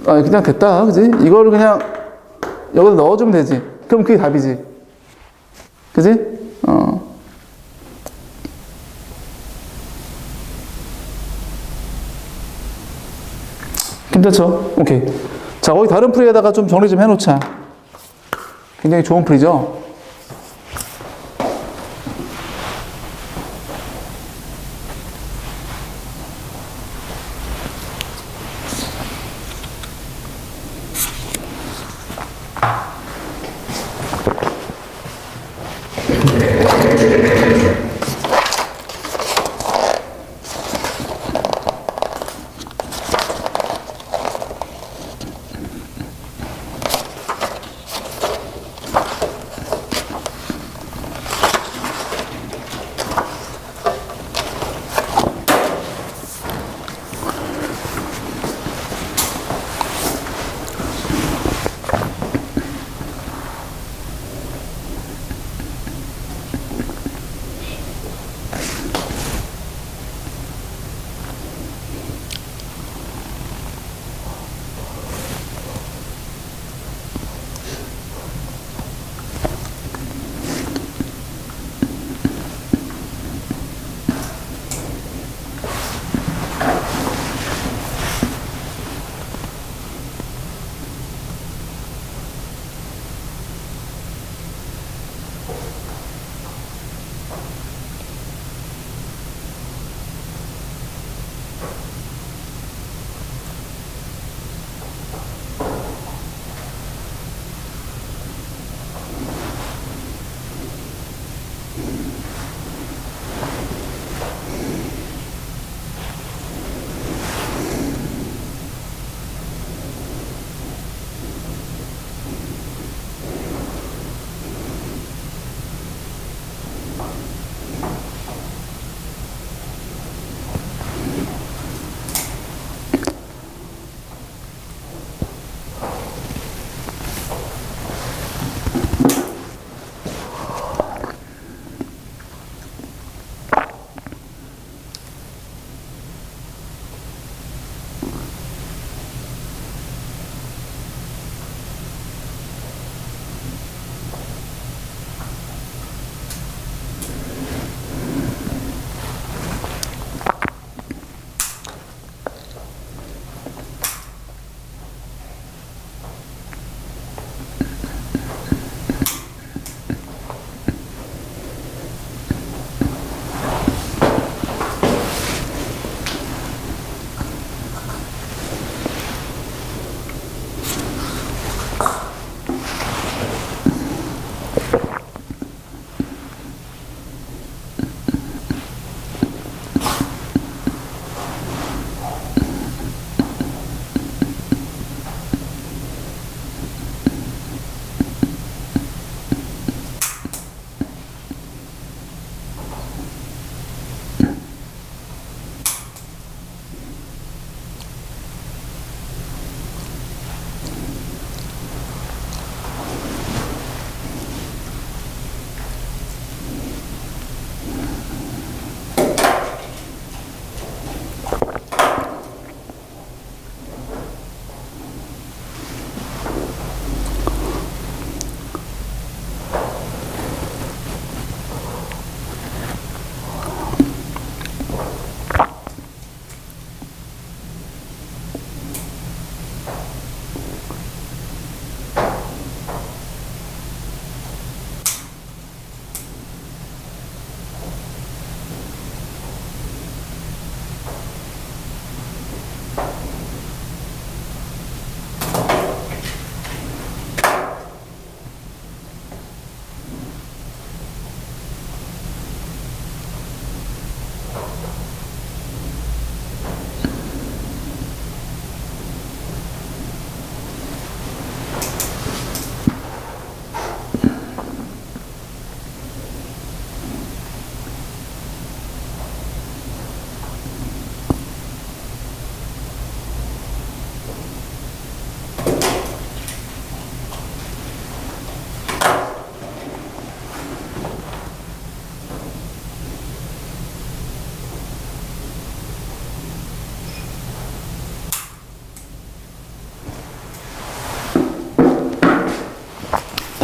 그냥 됐다. 그지? 이거를 그냥 여기다 넣어주면 되지. 그럼 그게 답이지. 그지? 괜찮죠? 오케이. 자, 거기 다른 풀이에다가 좀 정리 좀 해놓자. 굉장히 좋은 풀이죠?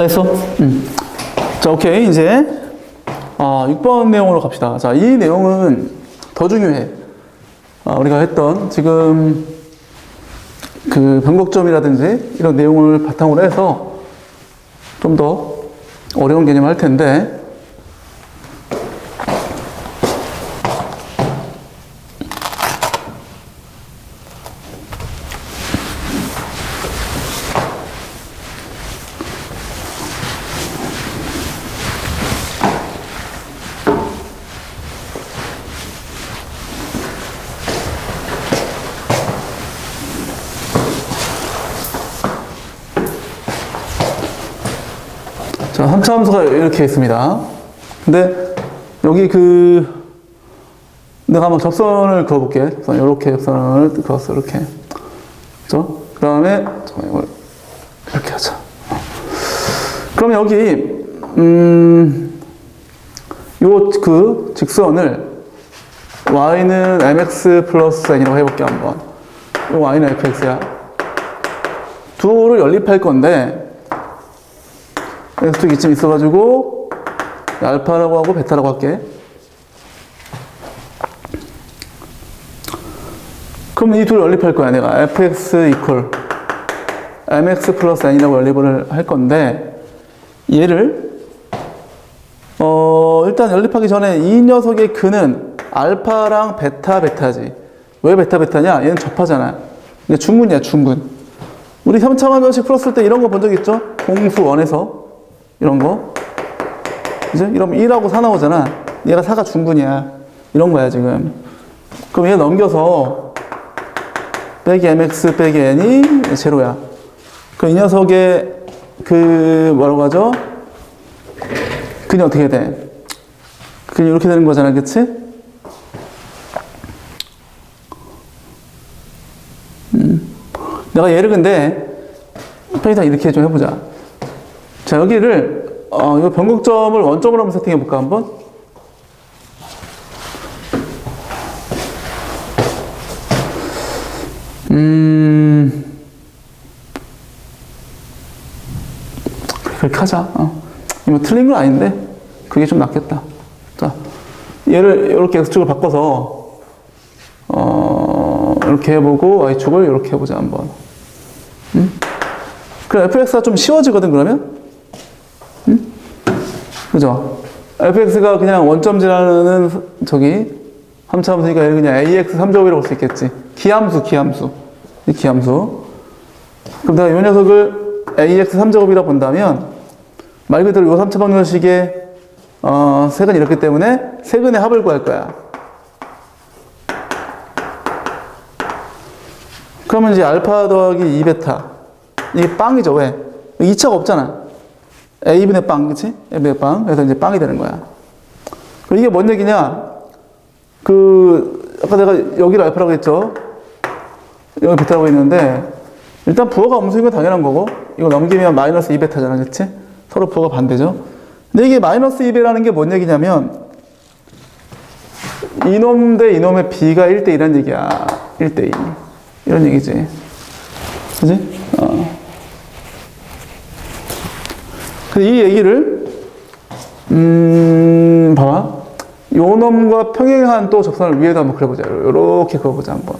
다 했어? 자, 오케이. 이제 6번 내용으로 갑시다. 자, 이 내용은 더 중요해. 우리가 했던 지금 그 변곡점이라든지 이런 내용을 바탕으로 해서 좀 더 어려운 개념을 할 텐데, 자, 3차 함수가 이렇게 있습니다. 근데 여기 내가 한번 접선을 그어볼게. 이렇게 접선을 그었어, 이렇게. 그죠? 그 다음에, 이걸 이렇게 하자. 그럼 여기, 직선을 y는 mx 플러스 n이라고 해볼게, 한번. 이 y는 fx야. 두를 연립할 건데, x축이 이쯤 있어가지고 알파라고 하고 베타라고 할게. 그럼 이 둘 연립할 거야. 내가 fx 이퀄 mx 플러스 n이라고 연립을 할 건데, 얘를 일단 연립하기 전에 이 녀석의 근은 알파랑 베타지. 왜 베타냐? 얘는 접하잖아. 이게 중근이야, 중근. 우리 3차원 변식 풀었을 때 이런 거 본 적 있죠? 공수 원에서 이런 거. 이제 이러면 1하고 4 나오잖아. 얘가 4가 중근이야. 이런 거야, 지금. 그럼 얘 넘겨서 빼기 mx 빼기 n이 제로야. 그럼 이 녀석의 뭐라고 하죠? 근이 어떻게 돼? 근이 이렇게 되는 거잖아, 그치? 내가 얘를 근데 편의상 이렇게 좀 해보자. 자, 여기를 이 변곡점을 원점으로 한번 세팅해 볼까, 한번? 그렇게 하자. 이거 틀린 건 아닌데 그게 좀 낫겠다. 자, 얘를 이렇게 x축을 바꿔서 이렇게 해보고 y축을 이렇게 해보자, 한번. 그럼 fx가 좀 쉬워지거든, 그러면? 그죠? fx가 그냥 원점지라는 함수니까 얘를 그냥 ax 3제곱이라고 볼 수 있겠지. 기함수. 이 기함수. 그럼 내가 이 녀석을 ax 3제곱이라 본다면 말 그대로 요 3차 방정식의 색은 이렇기 때문에 색은의 합을 구할 거야. 그러면 이제 알파 더하기 2베타 이게 빵이죠. 왜? 2차가 없잖아. a분의 빵, 그치? a분의 빵. 그래서 이제 빵이 되는 거야. 그럼 이게 뭔 얘기냐? 아까 내가 여기를 알파라고 했죠? 여기 베타라고 했는데, 일단 부호가 음수인 건 당연한 거고, 이거 넘기면 마이너스 2베타잖아, 그치? 서로 부호가 반대죠? 근데 이게 마이너스 2베라는 게 뭔 얘기냐면, 이놈 대 이놈의 b가 1대2라는 얘기야. 1대2. 이런 얘기지. 그치? 근데 이 얘기를, 봐봐. 요 놈과 평행한 또 접선을 위에다 한번 그려보자. 요렇게 그려보자, 한번.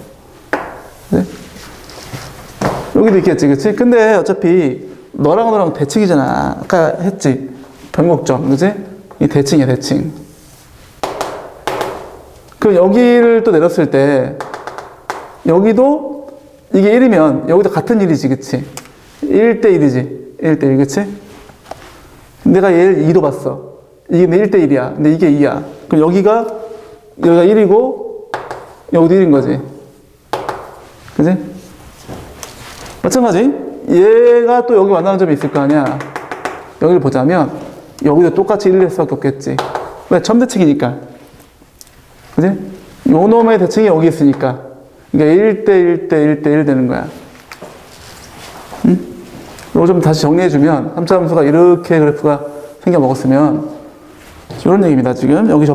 네? 여기도 있겠지, 그치? 근데 어차피 너랑 대칭이잖아. 아까 했지? 변곡점, 그치? 이 대칭이야, 대칭. 그럼 여기를 또 내렸을 때, 여기도 이게 1이면 여기도 같은 1이지, 그치? 1대1이지. 1대1, 그치? 내가 얘를 2로 봤어. 이게 1대1이야. 근데 이게 2야. 그럼 여기가 1이고, 여기도 1인 거지. 그지? 마찬가지. 얘가 또 여기 만나는 점이 있을 거 아니야. 여기를 보자면, 여기도 똑같이 1일 수밖에 없겠지. 왜? 점대칭이니까. 그지? 요 놈의 대칭이 여기 있으니까. 그러니까 1대1 되는 거야. 응? 이거 좀 다시 정리해주면, 3차 함수가 이렇게 그래프가 생겨 먹었으면, 이런 얘기입니다, 지금. 여기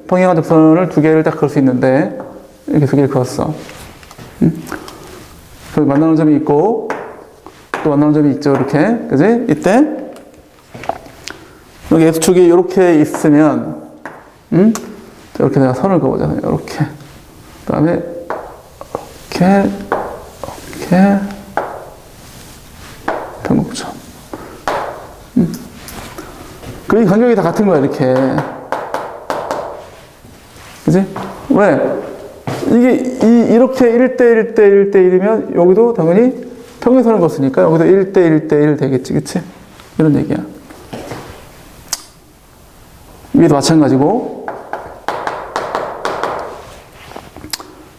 평행한 접선을 두 개를 딱 그을 수 있는데, 이렇게 두 개를 그었어. 여기 만나는 점이 있고, 또 만나는 점이 있죠, 이렇게. 그지? 이때, 여기 X축이 이렇게 있으면, 이렇게 내가 선을 그어보자. 이렇게. 그 다음에, 이렇게, 변곡점. 그 이 간격이 다 같은 거야, 이렇게. 그지? 왜? 이게, 이렇게 1대1이면 여기도 당연히 평행선을 걷으니까 여기도 1대1 되겠지, 그치? 이런 얘기야. 위에도 마찬가지고.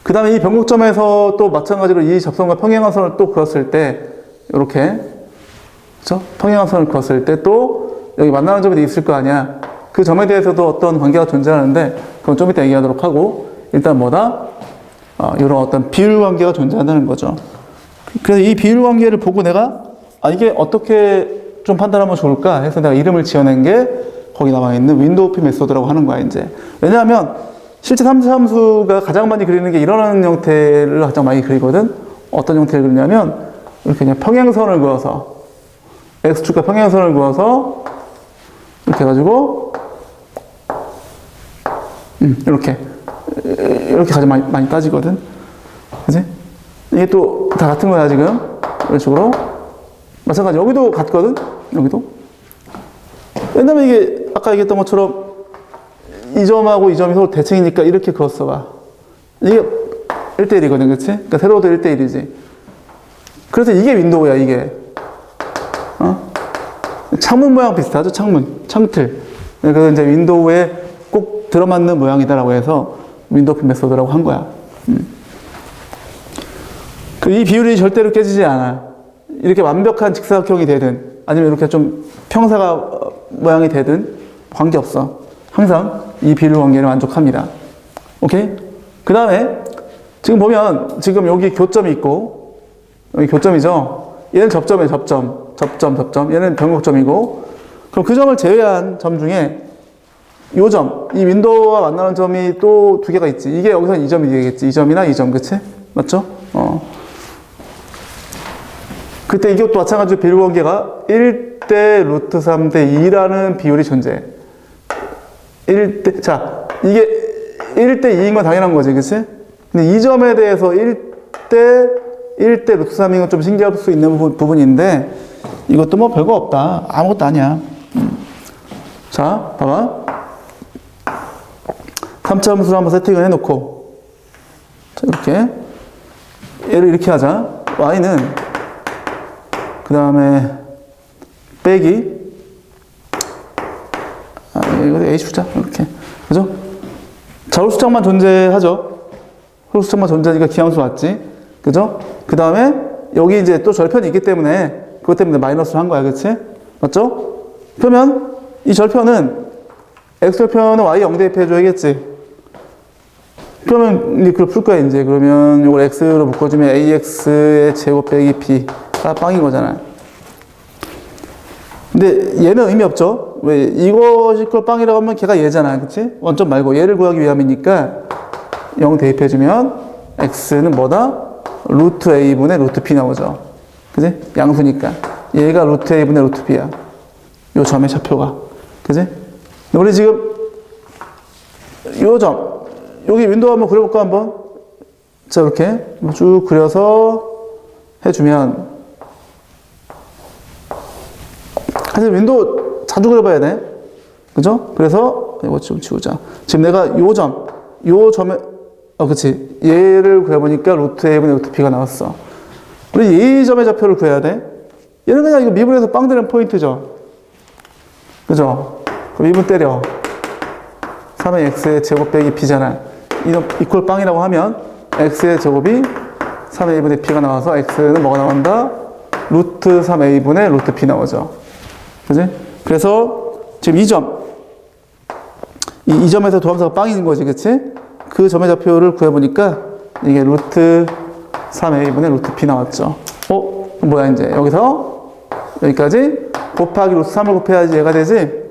그 다음에 이 변곡점에서 또 마찬가지로 이 접선과 평행한 선을 또 그었을 때, 이렇게. 그쵸? 평행한 선을 그었을 때 또 여기 만나는 점이 있을 거 아니야. 그 점에 대해서도 어떤 관계가 존재하는데, 그건 좀 이따 얘기하도록 하고, 일단 뭐다? 이런 어떤 비율 관계가 존재한다는 거죠. 그래서 이 비율 관계를 보고 내가, 이게 어떻게 좀 판단하면 좋을까 해서 내가 이름을 지어낸 게 거기 나와 있는 윈도우피 메소드라고 하는 거야, 이제. 왜냐하면, 실제 3차 함수가 가장 많이 그리는 게 이런 형태를 가장 많이 그리거든? 어떤 형태를 그리냐면, 이렇게 그냥 평행선을 그어서, X축과 평행선을 그어서, 이렇게 해가지고, 이렇게 가장 많이 따지거든. 그지? 이게 또 다 같은 거야, 지금. 이런 식으로. 마찬가지, 여기도 같거든? 여기도. 왜냐면 이게, 아까 얘기했던 것처럼, 이 점하고 이 점이 서로 대칭이니까 이렇게 그었어 봐. 이게 1대1이거든, 그치? 그러니까 세로도 1대1이지. 그래서 이게 윈도우야, 이게. 창문 모양 비슷하죠? 창틀. 그래서 이제 윈도우에 꼭 들어맞는 모양이다라고 해서 윈도우피 메소드라고 한 거야. 이 비율이 절대로 깨지지 않아. 이렇게 완벽한 직사각형이 되든, 아니면 이렇게 좀 평사가 모양이 되든, 관계없어. 항상 이 비율 관계를 만족합니다. 오케이? 그 다음에, 지금 보면, 지금 여기 교점이 있고, 여기 교점이죠? 얘는 접점이에요, 접점. 얘는 변곡점이고, 그럼 그 점을 제외한 점 중에 이 점, 이 윈도우와 만나는 점이 또 두 개가 있지. 이게 여기서 이 점이 되겠지. 이 점이나 이 점, 그치? 맞죠? 그때 이것도 마찬가지로 비율 관계가 1대 루트 3대 2라는 비율이 존재해. 이게 1대 2인 건 당연한 거지, 그치? 근데 이 점에 대해서 1대 루트 3인 건 좀 신기할 수 있는 부분인데, 이것도 뭐 별거 없다. 아무것도 아니야. 자, 봐봐. 3차 함수를 한번 세팅을 해놓고, 자, 이렇게. 얘를 이렇게 하자. y는 그 다음에 빼기 이거 A 주자 이렇게 그죠? 자홀수창만 존재하죠. 홀수창만 존재하니까 기함수 맞지? 그죠? 그 다음에 여기 이제 또 절편이 있기 때문에 그것 때문에 마이너스를 한 거야, 그치? 맞죠? 그러면 이 절편은 x절편은 y 0 대입해줘야겠지. 그러면 이제 그걸 풀 거야, 이제. 그러면 이걸 x로 묶어주면 ax의 제곱 빼기 b가 빵인 거잖아. 근데 얘는 의미 없죠? 왜? 이것이 걸 빵이라고 하면 걔가 얘잖아, 그치? 원점 말고 얘를 구하기 위함이니까 0 대입해주면 x는 뭐다? 루트 a분의 루트 b 나오죠. 그치? 양수니까. 얘가 루트 a분의 루트 b야. 요 점의 좌표가. 그치? 우리 지금 요 점, 여기 윈도우 한번 그려볼까, 한번? 자, 이렇게 쭉 그려서 해주면 사실 윈도우 자주 그려봐야 돼. 그죠? 그래서 이거 좀 지우자. 지금 내가 요 점에 그치. 얘를 그려보니까 루트 a분의 루트 b가 나왔어. 우리 이 점의 좌표를 구해야 돼. 얘는 그냥 이거 미분에서 빵 되는 포인트죠. 그죠? 그럼 미분 때려. 3의 x의 제곱 빼기 b잖아. 이놈 이퀄 빵이라고 하면 x의 제곱이 3a분의 b가 나와서 x는 뭐가 나온다? 루트 3a분의 루트 b 나오죠. 그지? 그래서 지금 이 점에서 도함수가 빵인 거지, 그치? 그 점의 좌표를 구해보니까 이게 루트 3a분의 루트 b 나왔죠. 뭐야, 이제. 여기서 여기까지 곱하기 루트 3을 곱해야지 얘가 되지?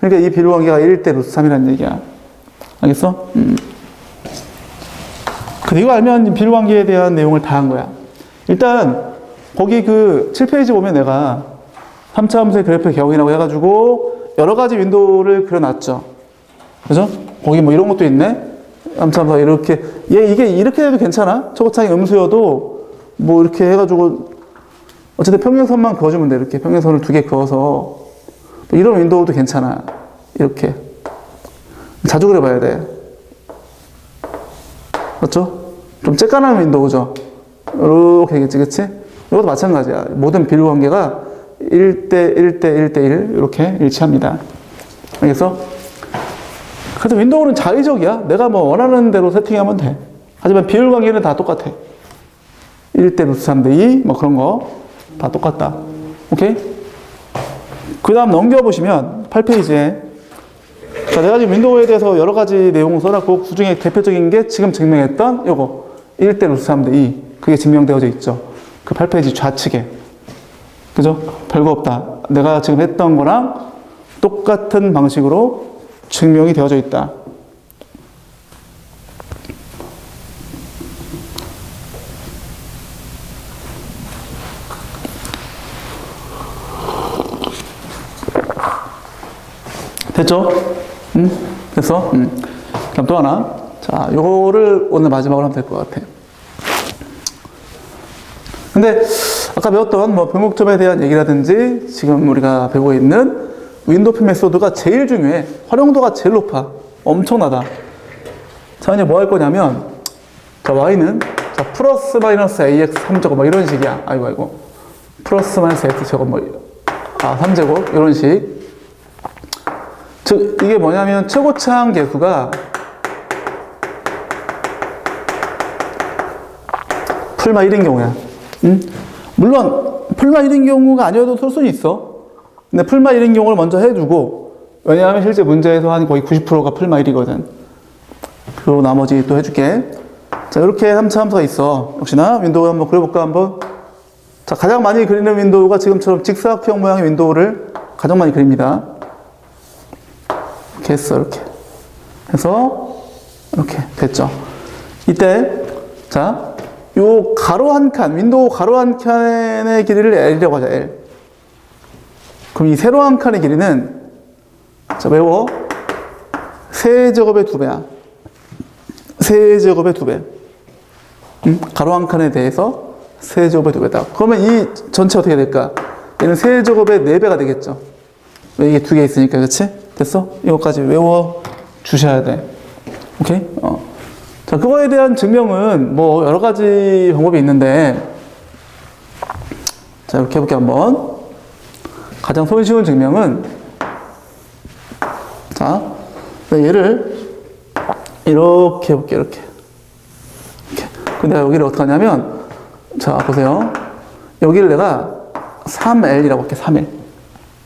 그러니까 이 비례 관계가 1대 루트 3이라는 얘기야. 알겠어? 근데 이거 알면 비례 관계에 대한 내용을 다 한 거야. 일단, 거기 그 7페이지 보면 내가 3차 함수의 그래프 개혁이라고 해가지고 여러 가지 윈도우를 그려놨죠. 그죠? 거기 뭐 이런 것도 있네? 3차 함수가 이렇게, 이게 이렇게 해도 괜찮아? 초고창이 음수여도 뭐 이렇게 해가지고 어쨌든 평행선만 그어주면 돼. 이렇게 평행선을 2개 그어서 이런 윈도우도 괜찮아. 이렇게 자주 그려봐야 돼. 맞죠? 좀 쬐깐한 윈도우죠. 이렇게 되겠지, 그치? 이것도 마찬가지야. 모든 비례 관계가 1대 1대 1대 1 이렇게 일치합니다. 알겠어? 그래서 윈도우는 자의적이야. 내가 뭐 원하는 대로 세팅하면 돼. 하지만 비율 관계는 다 똑같아. 1대 루트 3대 2 뭐 그런 거 다 똑같다. 오케이? 그 다음 넘겨보시면 8페이지에 자, 내가 지금 윈도우에 대해서 여러 가지 내용을 써놨고 그 중에 대표적인 게 지금 증명했던 요거 1대 루트 3대 2 그게 증명되어져 있죠. 그 8페이지 좌측에. 그죠? 별거 없다. 내가 지금 했던 거랑 똑같은 방식으로 증명이 되어져 있다. 됐죠? 됐어? 그럼 또 하나. 자, 요거를 오늘 마지막으로 하면 될 것 같아. 근데 아까 배웠던 뭐 변곡점에 대한 얘기라든지 지금 우리가 배우고 있는 윈도우 메소드가 제일 중요해. 활용도가 제일 높아. 엄청나다. 자, 이제 뭐 할 거냐면 자, y는 자, 플러스 마이너스 ax 3제곱 뭐 이런 식이야. 아이고. 플러스 마이너스 x 제곱 뭐 3제곱 이런 식. 즉 이게 뭐냐면 최고차항 계수가 풀마 1인 경우야. 물론 풀마 1인 경우가 아니어도 쓸 수는 있어. 근데 풀마 1인 경우를 먼저 해두고 왜냐하면 실제 문제에서 한 거의 90%가 풀마 1이거든. 그리고 나머지 또 해줄게. 자, 이렇게 3차 함수가 있어. 역시나 윈도우 한번 그려볼까 한번. 자, 가장 많이 그리는 윈도우가 지금처럼 직사각형 모양의 윈도우를 가장 많이 그립니다. 이렇게 했어. 이렇게 해서 이렇게 됐죠. 이때 자, 요 가로 한 칸, 윈도우 가로 한 칸의 길이를 L이라고 하자. L. 그럼 이 세로 한 칸의 길이는 자, 외워. 세제곱의 2배야. 세제곱의 2배. 가로 한 칸에 대해서 세제곱의 2배다. 그러면 이 전체 어떻게 될까? 얘는 세제곱의 4배가 되겠죠. 왜 이게 2개 있으니까, 그치? 됐어? 이거까지 외워 주셔야 돼. 오케이? 자, 그거에 대한 증명은 뭐 여러 가지 방법이 있는데, 자, 이렇게 해볼게, 한번. 가장 손쉬운 증명은, 자, 얘를 이렇게 해볼게, 이렇게. 근데 내가 여기를 어떻게 하냐면, 자, 보세요. 여기를 내가 3L이라고 할게, 3L.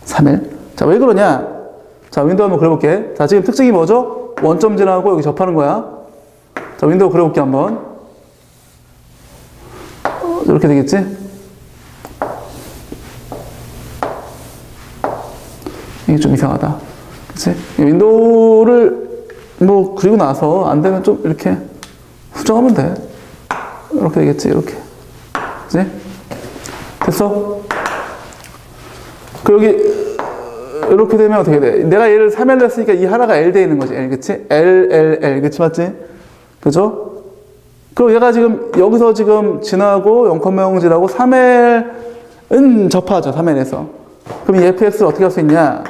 3L. 자, 왜 그러냐? 자, 윈도우 한번 그려볼게. 자, 지금 특징이 뭐죠? 원점 지나고 여기 접하는 거야. 자, 윈도우 그려볼게, 한번. 이렇게 되겠지? 이게 좀 이상하다. 그치? 윈도우를 뭐 그리고 나서 안 되면 좀 이렇게 수정하면 돼. 이렇게 되겠지, 이렇게. 그치? 됐어? 그 여기 이렇게 되면 어떻게 돼? 내가 얘를 3L로 했으니까 이 하나가 L 돼 있는 거지, L. 그치? L, 그치? 맞지? 그죠? 그리고 얘가 지금 여기서 지금 지나고 0,0 지나고 3L은 접하죠, 3L에서. 그럼 이 fx를 어떻게 할 수 있냐?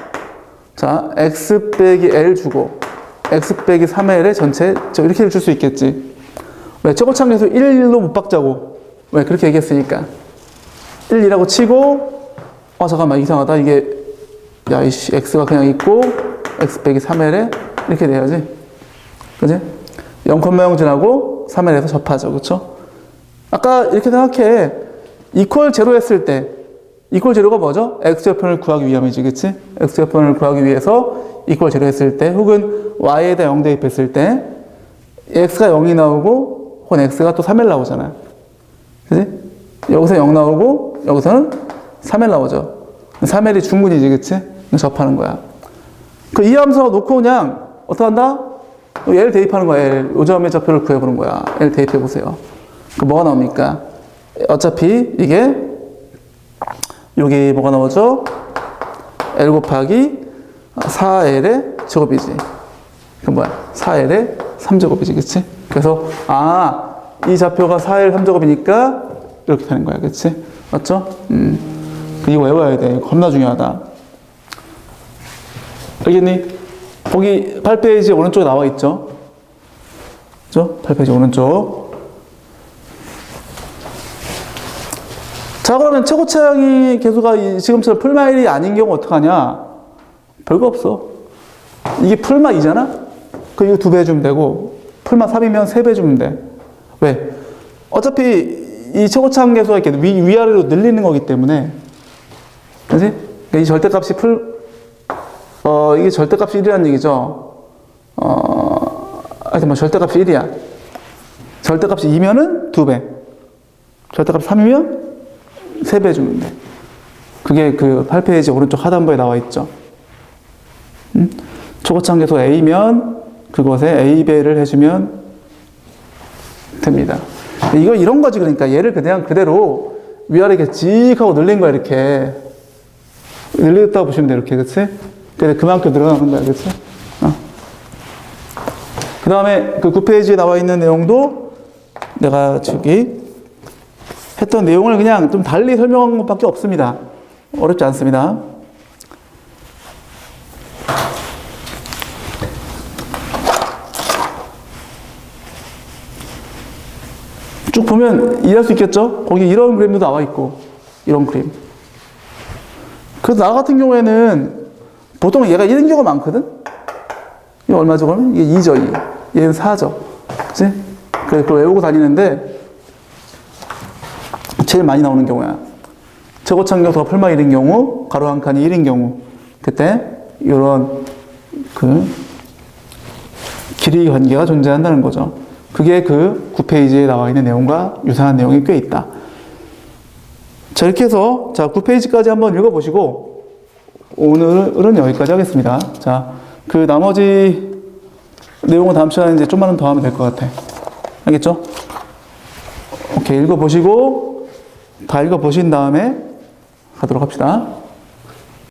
자, x 빼기 L 주고 x 빼기 3L의 전체 이렇게 줄 수 있겠지. 왜? 최고창에서 1로 못 박자고. 왜? 그렇게 얘기했으니까. 1이라고 치고 잠깐만, 이상하다. 이게 야, 이씨, x가 그냥 있고 x 빼기 3L에 이렇게 돼야지. 그지? 0,0 지나고 3L에서 접하죠. 그쵸? 아까 이렇게 생각해. 이퀄 제로 했을 때 이퀄 제로가 뭐죠? x좌표를 구하기 위함이지. 그치? x좌표를 구하기 위해서 이퀄 제로 했을 때 혹은 y에다 0 대입했을 때 x가 0이 나오고 혹은 x가 또 3L 나오잖아. 그치? 여기서 0 나오고 여기서는 3L 나오죠. 3L이 중근이지. 그치? 접하는 거야. 그 이 함수가 놓고 그냥 어떻게 한다? L 대입하는 거야. L. 요 점의 좌표를 구해보는 거야. L 대입해보세요. 그 뭐가 나옵니까? 어차피 이게 여기 뭐가 나오죠? L 곱하기 4L의 제곱이지. 그 뭐야? 4L의 3제곱이지. 그치? 그래서 이 좌표가 4L 3제곱이니까 이렇게 되는 거야. 그치? 맞죠? 이거 외워야 돼. 겁나 중요하다. 알겠니? 거기 8페이지 오른쪽에 나와 있죠? 그죠? 8페이지 오른쪽. 자, 그러면 최고차량이 계수가 지금처럼 풀마 1이 아닌 경우 어떡하냐? 별거 없어. 이게 풀마 2잖아? 그 이거 2배 주면 되고, 풀마 3이면 3배 주면 돼. 왜? 어차피 이 최고차량 계수가 이렇게 위아래로 늘리는 거기 때문에, 그지? 그러니까 이 절대값이 이게 절대값이 1이라는 얘기죠. 하여튼 뭐 절대값이 1이야. 절대값이 2면은 2배. 절대값이 3이면 3배 주면 돼. 그게 그 8페이지 오른쪽 하단부에 나와 있죠. 초고차항계수 A면 그것에 A배를 해주면 됩니다. 이런 거지. 그러니까 얘를 그냥 그대로 위아래 이렇게 직 하고 늘린 거야. 이렇게. 늘렸다고 보시면 돼. 이렇게. 그치? 근데 그만큼 늘어나는 거야. 그치? 그 다음에 그 9페이지에 나와 있는 내용도 내가 저기 했던 내용을 그냥 좀 달리 설명한 것밖에 없습니다. 어렵지 않습니다. 쭉 보면 이해할 수 있겠죠? 거기 이런 그림도 나와 있고, 이런 그림. 그래서 나 같은 경우에는 보통 얘가 1인 경우가 많거든? 이거 얼마죠, 그러면? 이게 2죠, 2. 얘는 4죠. 그치? 그래, 그걸 외우고 다니는데, 제일 많이 나오는 경우야. 최고차항계수가 풀마 1인 경우, 가로 한 칸이 1인 경우, 그때, 이런, 길이 관계가 존재한다는 거죠. 그게 그 9페이지에 나와 있는 내용과 유사한 내용이 꽤 있다. 자, 이렇게 해서, 자, 9페이지까지 한번 읽어보시고, 오늘은 여기까지 하겠습니다. 자, 그 나머지 내용은 다음 시간에 이제 좀만 더 하면 될 것 같아. 알겠죠? 오케이, 읽어보시고, 다 읽어보신 다음에 가도록 합시다.